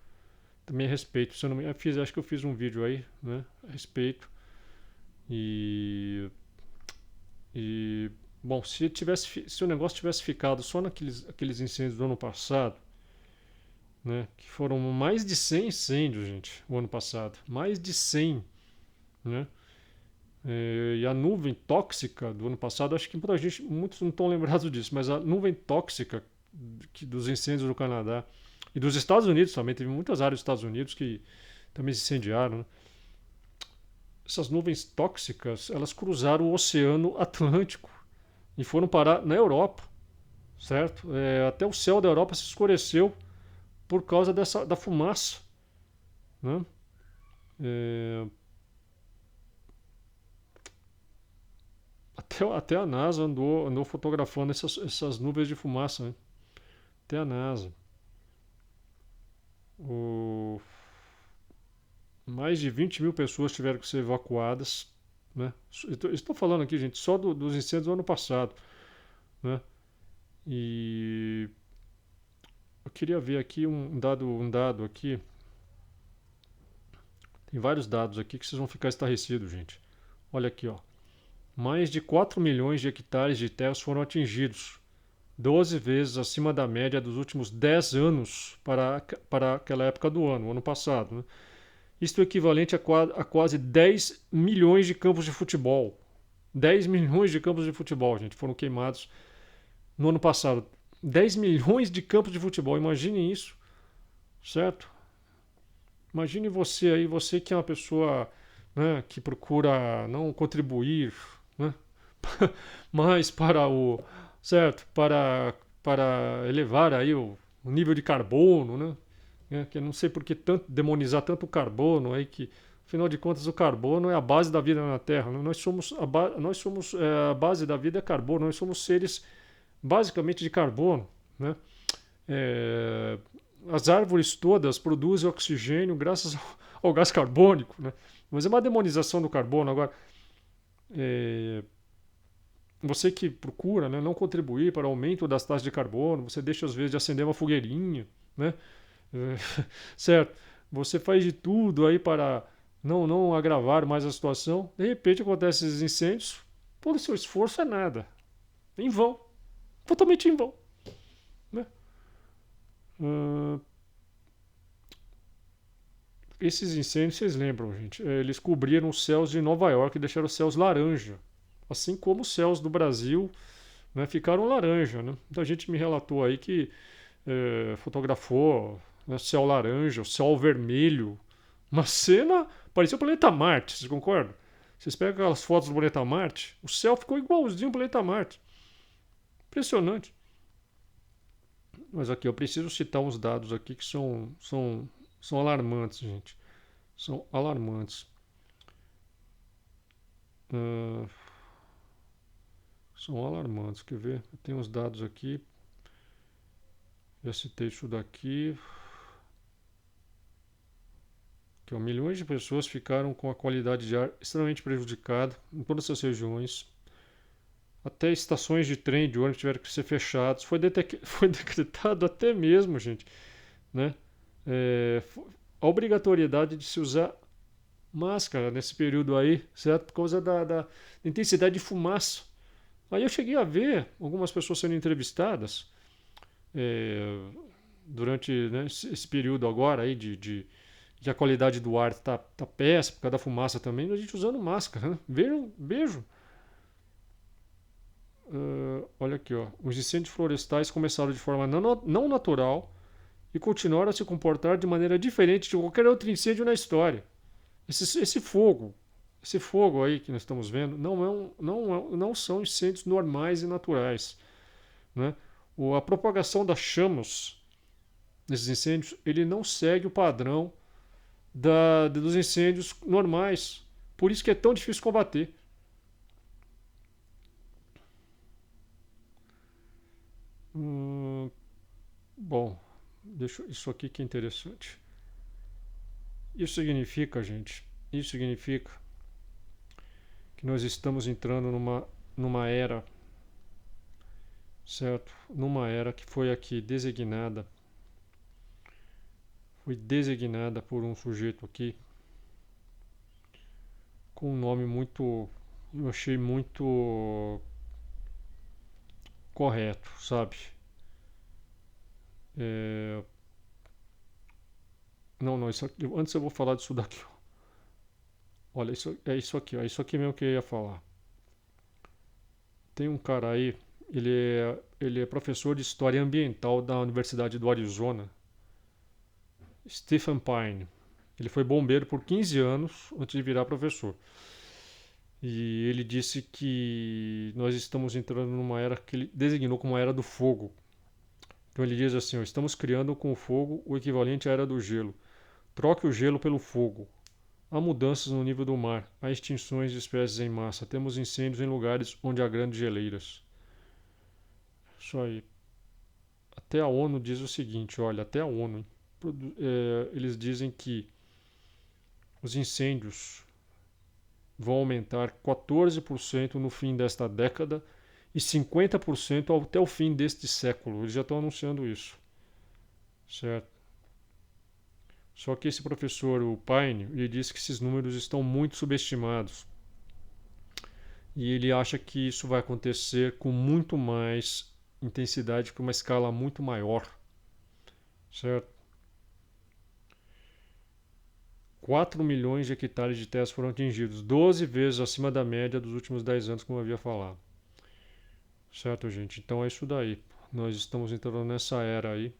também a respeito. Se eu não me, acho que eu fiz um vídeo aí, né, a respeito. E, e bom, se o negócio tivesse ficado só aqueles incêndios do ano passado, né, que foram mais de 100 incêndios, gente, o ano passado, mais de 100, né? E a nuvem tóxica do ano passado, acho que muitos não estão lembrados disso, mas a nuvem tóxica dos incêndios no Canadá e dos Estados Unidos também, teve muitas áreas dos Estados Unidos que também se incendiaram, né? Essas nuvens tóxicas, elas cruzaram o Oceano Atlântico e foram parar na Europa, certo? Até o céu da Europa se escureceu por causa da fumaça, né? É, até a NASA andou fotografando essas nuvens de fumaça, né? Até a NASA. O, Mais de 20 mil pessoas tiveram que ser evacuadas, né? Estou falando aqui, gente, só dos incêndios do ano passado, né? E eu queria ver aqui um dado aqui. Tem vários dados aqui que vocês vão ficar estarrecidos, gente. Olha aqui, ó. Mais de 4 milhões de hectares de terras foram atingidos, 12 vezes acima da média dos últimos 10 anos para aquela época do ano, o ano passado. Né? Isto é equivalente a quase 10 milhões de campos de futebol. 10 milhões de campos de futebol, gente, foram queimados no ano passado. 10 milhões de campos de futebol, imaginem isso, certo? Imagine você aí, você que é uma pessoa, né, que procura não contribuir, né, mais para o, certo, para elevar aí o nível de carbono, né? Que eu não sei por que tanto demonizar tanto o carbono aí que, afinal de contas, o carbono é a base da vida na Terra. Né? Nós somos a base da vida é carbono. Nós somos seres basicamente de carbono, né? É, as árvores todas produzem oxigênio graças ao gás carbônico, né? Mas é uma demonização do carbono. Agora, é, você que procura, né, não contribuir para o aumento das taxas de carbono, você deixa às vezes de acender uma fogueirinha, né? É, certo? Você faz de tudo aí para não agravar mais a situação. De repente acontecem esses incêndios, todo o seu esforço é nada. Em vão. Totalmente em vão. Né? Uh, esses incêndios, vocês lembram, gente? Eles cobriram os céus de Nova York e deixaram os céus laranja. Assim como os céus do Brasil, né, ficaram laranja. Né? Muita gente me relatou aí que fotografou, né, céu laranja, o céu vermelho. Uma cena parecia o planeta Marte, vocês concordam? Vocês pegam aquelas fotos do planeta Marte, o céu ficou igualzinho ao planeta Marte. Impressionante. Mas aqui eu preciso citar uns dados aqui que são alarmantes, gente. São alarmantes. Uh, são alarmantes, quer ver? Tem uns dados aqui. Já citei isso daqui. Que, ó, milhões de pessoas ficaram com a qualidade de ar extremamente prejudicada em todas as regiões. Até estações de trem de ônibus tiveram que ser fechadas. Foi decretado até mesmo, gente, né? A obrigatoriedade de se usar máscara nesse período aí, certo? Por causa da intensidade de fumaça. Aí eu cheguei a ver algumas pessoas sendo entrevistadas durante, né, esse período agora aí de que a qualidade do ar tá péssima por causa da fumaça também, a gente usando máscara. Né? Vejo. Olha aqui, ó. Os incêndios florestais começaram de forma não natural e continuaram a se comportar de maneira diferente de qualquer outro incêndio na história. Esse fogo aí que nós estamos vendo não são incêndios normais e naturais. Né? A propagação das chamas nesses incêndios, ele não segue o padrão dos incêndios normais. Por isso que é tão difícil combater. Bom, isso aqui que é interessante. Isso significa, gente, que nós estamos entrando numa era, certo? Numa era que foi aqui designada por um sujeito aqui com um nome muito, eu achei muito correto, sabe? Não, antes eu vou falar disso daqui. Olha, é isso aqui, ó, é isso aqui mesmo que eu ia falar. Tem um cara aí, ele é professor de História Ambiental da Universidade do Arizona, Stephen Pine. Ele foi bombeiro por 15 anos antes de virar professor. E ele disse que nós estamos entrando numa era que ele designou como a Era do Fogo. Então ele diz assim, ó, estamos criando com o fogo o equivalente à Era do Gelo. Troque o gelo pelo fogo. Há mudanças no nível do mar, há extinções de espécies em massa, temos incêndios em lugares onde há grandes geleiras. Isso aí. Até a ONU diz o seguinte, olha, até a ONU, hein? Eles dizem que os incêndios vão aumentar 14% no fim desta década e 50% até o fim deste século. Eles já estão anunciando isso. Certo? Só que esse professor, o Pine, ele disse que esses números estão muito subestimados. E ele acha que isso vai acontecer com muito mais intensidade, com uma escala muito maior, certo? 4 milhões de hectares de terras foram atingidos, 12 vezes acima da média dos últimos 10 anos, como eu havia falado. Certo, gente? Então é isso daí. Nós estamos entrando nessa era aí.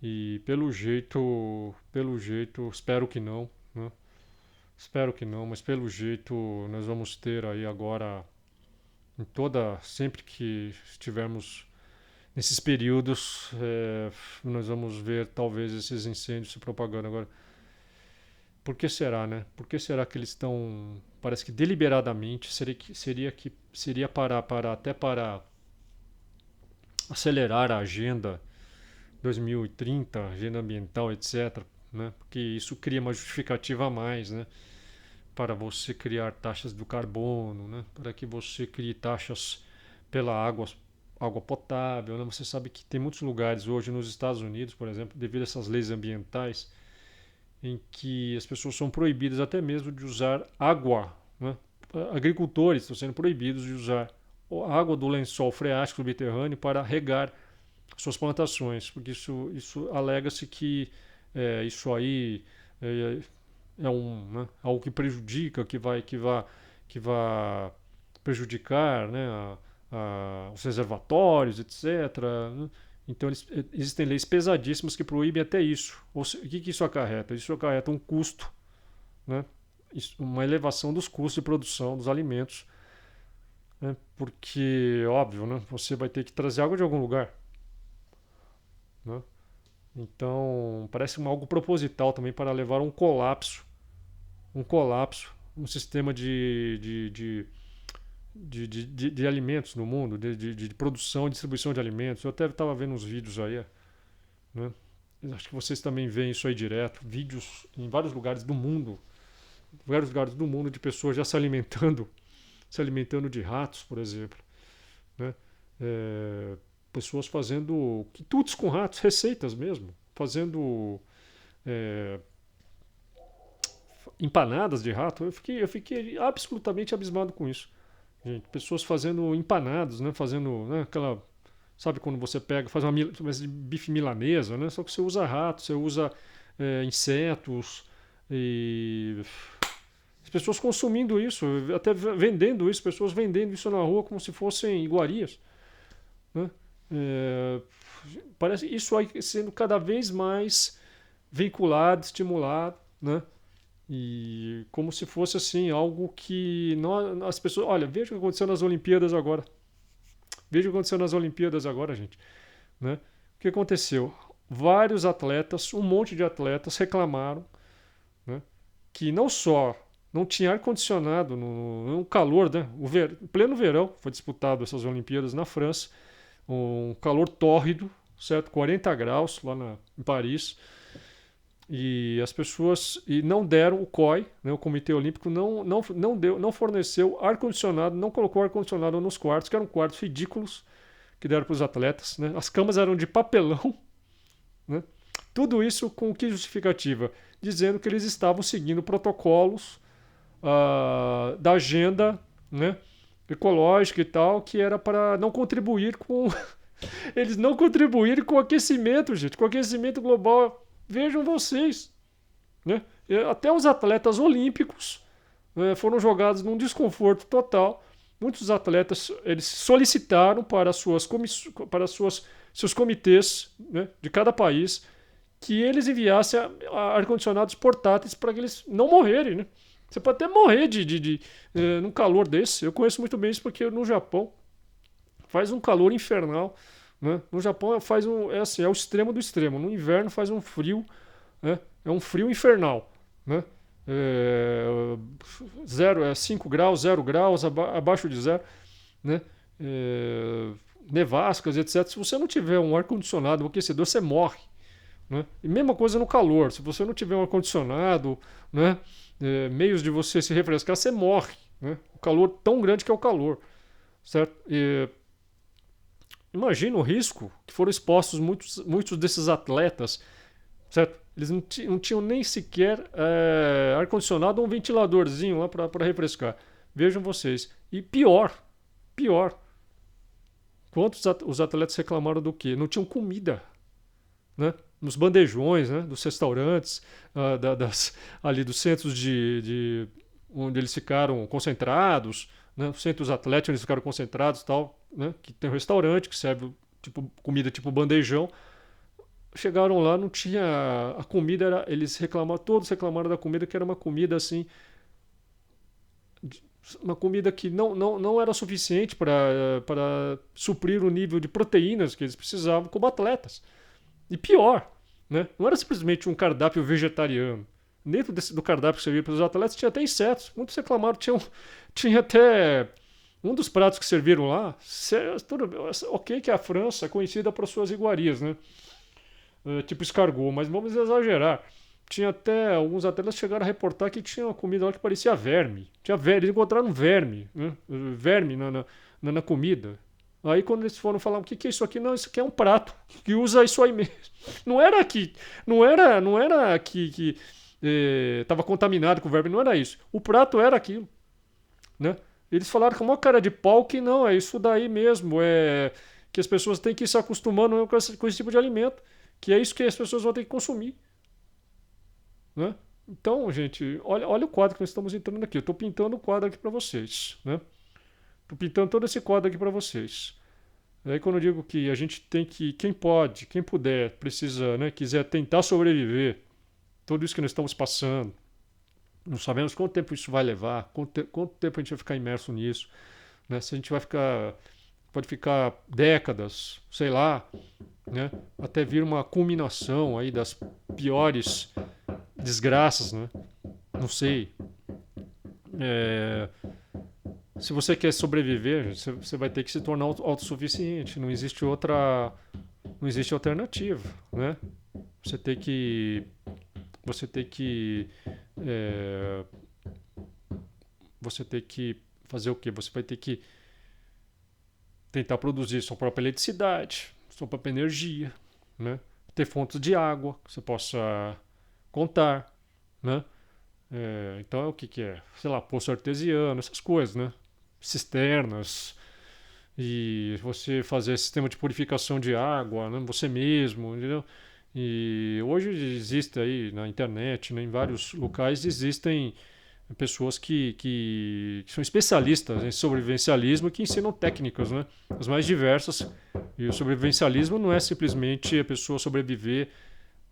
E pelo jeito, espero que não, né? Espero que não, mas pelo jeito nós vamos ter aí agora, sempre que estivermos nesses períodos, nós vamos ver talvez esses incêndios se propagando agora. Por que será, né? Por que será que eles estão, parece que deliberadamente, seria para acelerar a agenda 2030, agenda ambiental, etc., né? Porque isso cria uma justificativa a mais, né? Para você criar taxas do carbono, né? Para que você crie taxas pela água potável, né? Você sabe que tem muitos lugares hoje nos Estados Unidos, por exemplo, devido a essas leis ambientais, em que as pessoas são proibidas até mesmo de usar água, né? Agricultores estão sendo proibidos de usar a água do lençol freático subterrâneo para regar suas plantações, porque isso alega-se que isso aí é, né, algo que prejudica, que vai prejudicar, né, os reservatórios, etc., né? Então existem leis pesadíssimas que proíbem até isso. O que isso acarreta? Isso acarreta um custo, né, uma elevação dos custos de produção dos alimentos, né, porque, óbvio, né, você vai ter que trazer água de algum lugar, né? Então, parece algo proposital também para levar a um sistema de alimentos no mundo, de produção e distribuição de alimentos. Eu até estava vendo uns vídeos aí, né? Acho que vocês também veem isso aí direto, vídeos em vários lugares do mundo de pessoas já se alimentando de ratos, por exemplo, né? É, pessoas fazendo quitutes com ratos, receitas mesmo, fazendo é, empanadas de rato. Eu fiquei absolutamente abismado com isso. Gente, pessoas fazendo empanados, né? Fazendo, né, aquela. Sabe quando você pega, faz uma espécie de bife milanesa, né? Só que você usa rato, você usa insetos e. As pessoas consumindo isso, até vendendo isso, pessoas vendendo isso na rua como se fossem iguarias, né? É, parece isso aí sendo cada vez mais vinculado, estimulado, né? E como se fosse assim algo que as pessoas, olha, veja o que aconteceu nas Olimpíadas agora. Veja o que aconteceu nas Olimpíadas agora, gente, né? O que aconteceu? Vários atletas, um monte de atletas reclamaram, né, que não só não tinha ar-condicionado no calor, né? Pleno verão foi disputado essas Olimpíadas na França, um calor tórrido, certo? 40 graus lá em Paris. E as pessoas não deram o COI, né, o Comitê Olímpico não forneceu ar-condicionado, não colocou ar-condicionado nos quartos, que eram quartos ridículos que deram para os atletas, né? As camas eram de papelão, né? Tudo isso com que justificativa? Dizendo que eles estavam seguindo protocolos da agenda, né, ecológica e tal, que era para não contribuir com eles não contribuírem com o aquecimento, gente, com o aquecimento global. Vejam vocês, né? Até os atletas olímpicos foram jogados num desconforto total. Muitos atletas eles solicitaram para seus comitês, né, de cada país que eles enviassem ar-condicionados portáteis para que eles não morrerem, né? Você pode até morrer num calor desse. Eu conheço muito bem isso porque no Japão faz um calor infernal, né? No Japão é o extremo do extremo. No inverno faz um frio, né? É um frio infernal, né? 5 graus, 0 graus, abaixo de zero, né? Nevascas, etc. Se você não tiver um ar-condicionado, um aquecedor, você morre, né? E mesma coisa no calor. Se você não tiver um ar-condicionado, né, meios de você se refrescar, você morre, né? O calor tão grande que é o calor, certo? Imagina o risco que foram expostos muitos desses atletas, certo? Eles não tinham nem sequer ar-condicionado ou um ventiladorzinho lá para refrescar. Vejam vocês. E pior. Quantos os atletas reclamaram do quê? Não tinham comida, né? Nos bandejões, né? Dos restaurantes, ali dos centros onde eles ficaram concentrados, né? Os centros atléticos onde eles ficaram concentrados, tal, né? Que tem um restaurante que serve tipo comida tipo bandejão. Chegaram lá, não tinha a comida, eles reclamaram, todos reclamaram da comida, que era uma comida assim, uma comida que não era suficiente para suprir o nível de proteínas que eles precisavam como atletas. E pior, né? Não era simplesmente um cardápio vegetariano. Dentro do cardápio que servia para os atletas tinha até insetos. Muitos reclamaram, tinha até um dos pratos que serviram lá. Ok, que a França é conhecida por suas iguarias, né? Tipo escargot, mas vamos exagerar. Tinha até alguns atletas chegaram a reportar que tinha uma comida lá que parecia verme. Tinha verme, eles encontraram verme, né? Verme na comida. Aí quando eles foram falar o que é isso aqui, não, isso aqui é um prato que usa isso aí mesmo. Não era que estava contaminado com verme, não era isso. O prato era aquilo, né? Eles falaram com uma cara de pau que não, é isso daí mesmo, é que as pessoas têm que ir se acostumando com esse tipo de alimento, que é isso que as pessoas vão ter que consumir, né? Então, gente, olha o quadro que nós estamos entrando aqui. Eu estou pintando o quadro aqui para vocês, né? Estou pintando todo esse quadro aqui para vocês. Aí quando eu digo que a gente tem que, quem puder, precisa, né, quiser tentar sobreviver, tudo isso que nós estamos passando, não sabemos quanto tempo isso vai levar, quanto tempo a gente vai ficar imerso nisso, né? Se a gente pode ficar décadas, sei lá, né? Até vir uma culminação aí das piores desgraças, né? Não sei. Se você quer sobreviver, você vai ter que se tornar autossuficiente. Não existe alternativa, né? Você tem que, você tem que, é, você tem que fazer o quê? Você vai ter que tentar produzir sua própria eletricidade, sua própria energia, né? Ter fontes de água que você possa contar, né? Então é o que é? Sei lá, poço artesiano, essas coisas, né? Cisternas e você fazer sistema de purificação de água, né? Você mesmo, entendeu? E hoje existe aí na internet, né, em vários locais existem pessoas que são especialistas em sobrevivencialismo e que ensinam técnicas, né, as mais diversas. E o sobrevivencialismo não é simplesmente a pessoa sobreviver.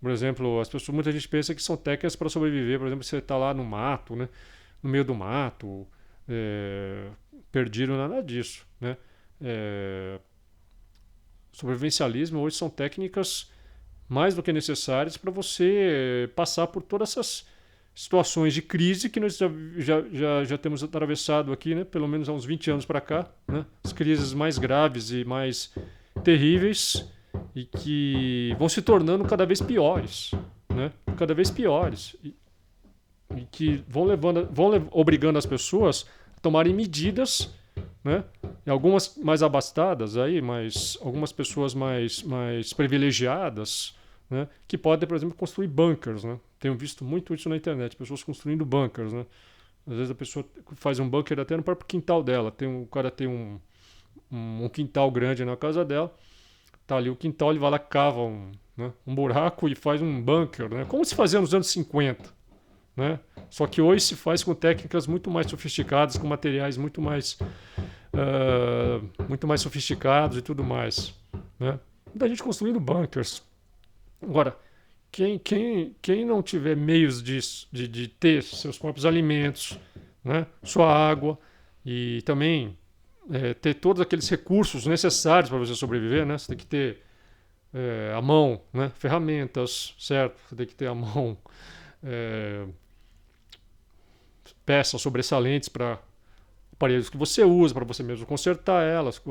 Por exemplo, muita gente pensa que são técnicas para sobreviver. Por exemplo, você está lá no mato, né, no meio do mato, perdido, nada disso, né? Sobrevivencialismo hoje são técnicas mais do que necessárias para você passar por todas essas situações de crise que nós já temos atravessado aqui, né? Pelo menos há uns 20 anos para cá, né? As crises mais graves e mais terríveis e que vão se tornando cada vez piores, né? Cada vez piores e que vão obrigando as pessoas a tomarem medidas, né? E algumas mais abastadas aí, mas algumas pessoas mais privilegiadas, né? Que podem, por exemplo, construir bunkers, né? Tenho visto muito isso na internet, pessoas construindo bunkers, né? Às vezes a pessoa faz um bunker até no próprio quintal dela. O cara tem um quintal grande na casa dela, tá ali o quintal, ele vai lá, cava um buraco e faz um bunker, né? Como se fazia nos anos 50, né? Só que hoje se faz com técnicas muito mais sofisticadas, com materiais muito mais sofisticados e tudo mais, né? Muita gente construindo bunkers. Agora, quem não tiver meios de ter seus próprios alimentos, né, sua água e também ter todos aqueles recursos necessários para você sobreviver, né? Você tem que ter à mão, né, ferramentas, certo? Você tem que ter à mão peças sobressalentes para aparelhos que você usa para você mesmo consertar elas,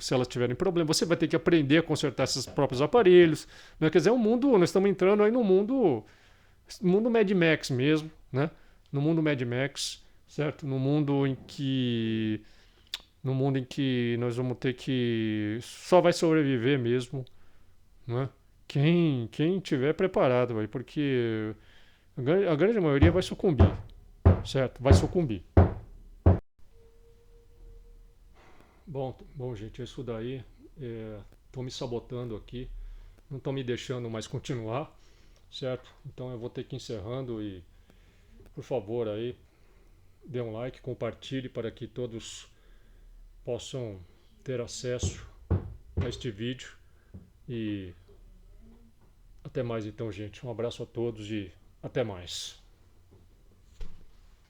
se elas tiverem problema, você vai ter que aprender a consertar esses próprios aparelhos, né? Quer dizer, nós estamos entrando aí no mundo Mad Max mesmo, né? No mundo Mad Max, certo? No mundo em que nós vamos ter que só vai sobreviver mesmo, né? quem tiver preparado, véio, porque a grande maioria vai sucumbir, certo? Vai sucumbir. Bom, gente, isso daí. Estão me sabotando aqui, não estão me deixando mais continuar, certo? Então eu vou ter que ir encerrando e, por favor, aí, dê um like, compartilhe para que todos possam ter acesso a este vídeo. E até mais então, gente. Um abraço a todos e até mais.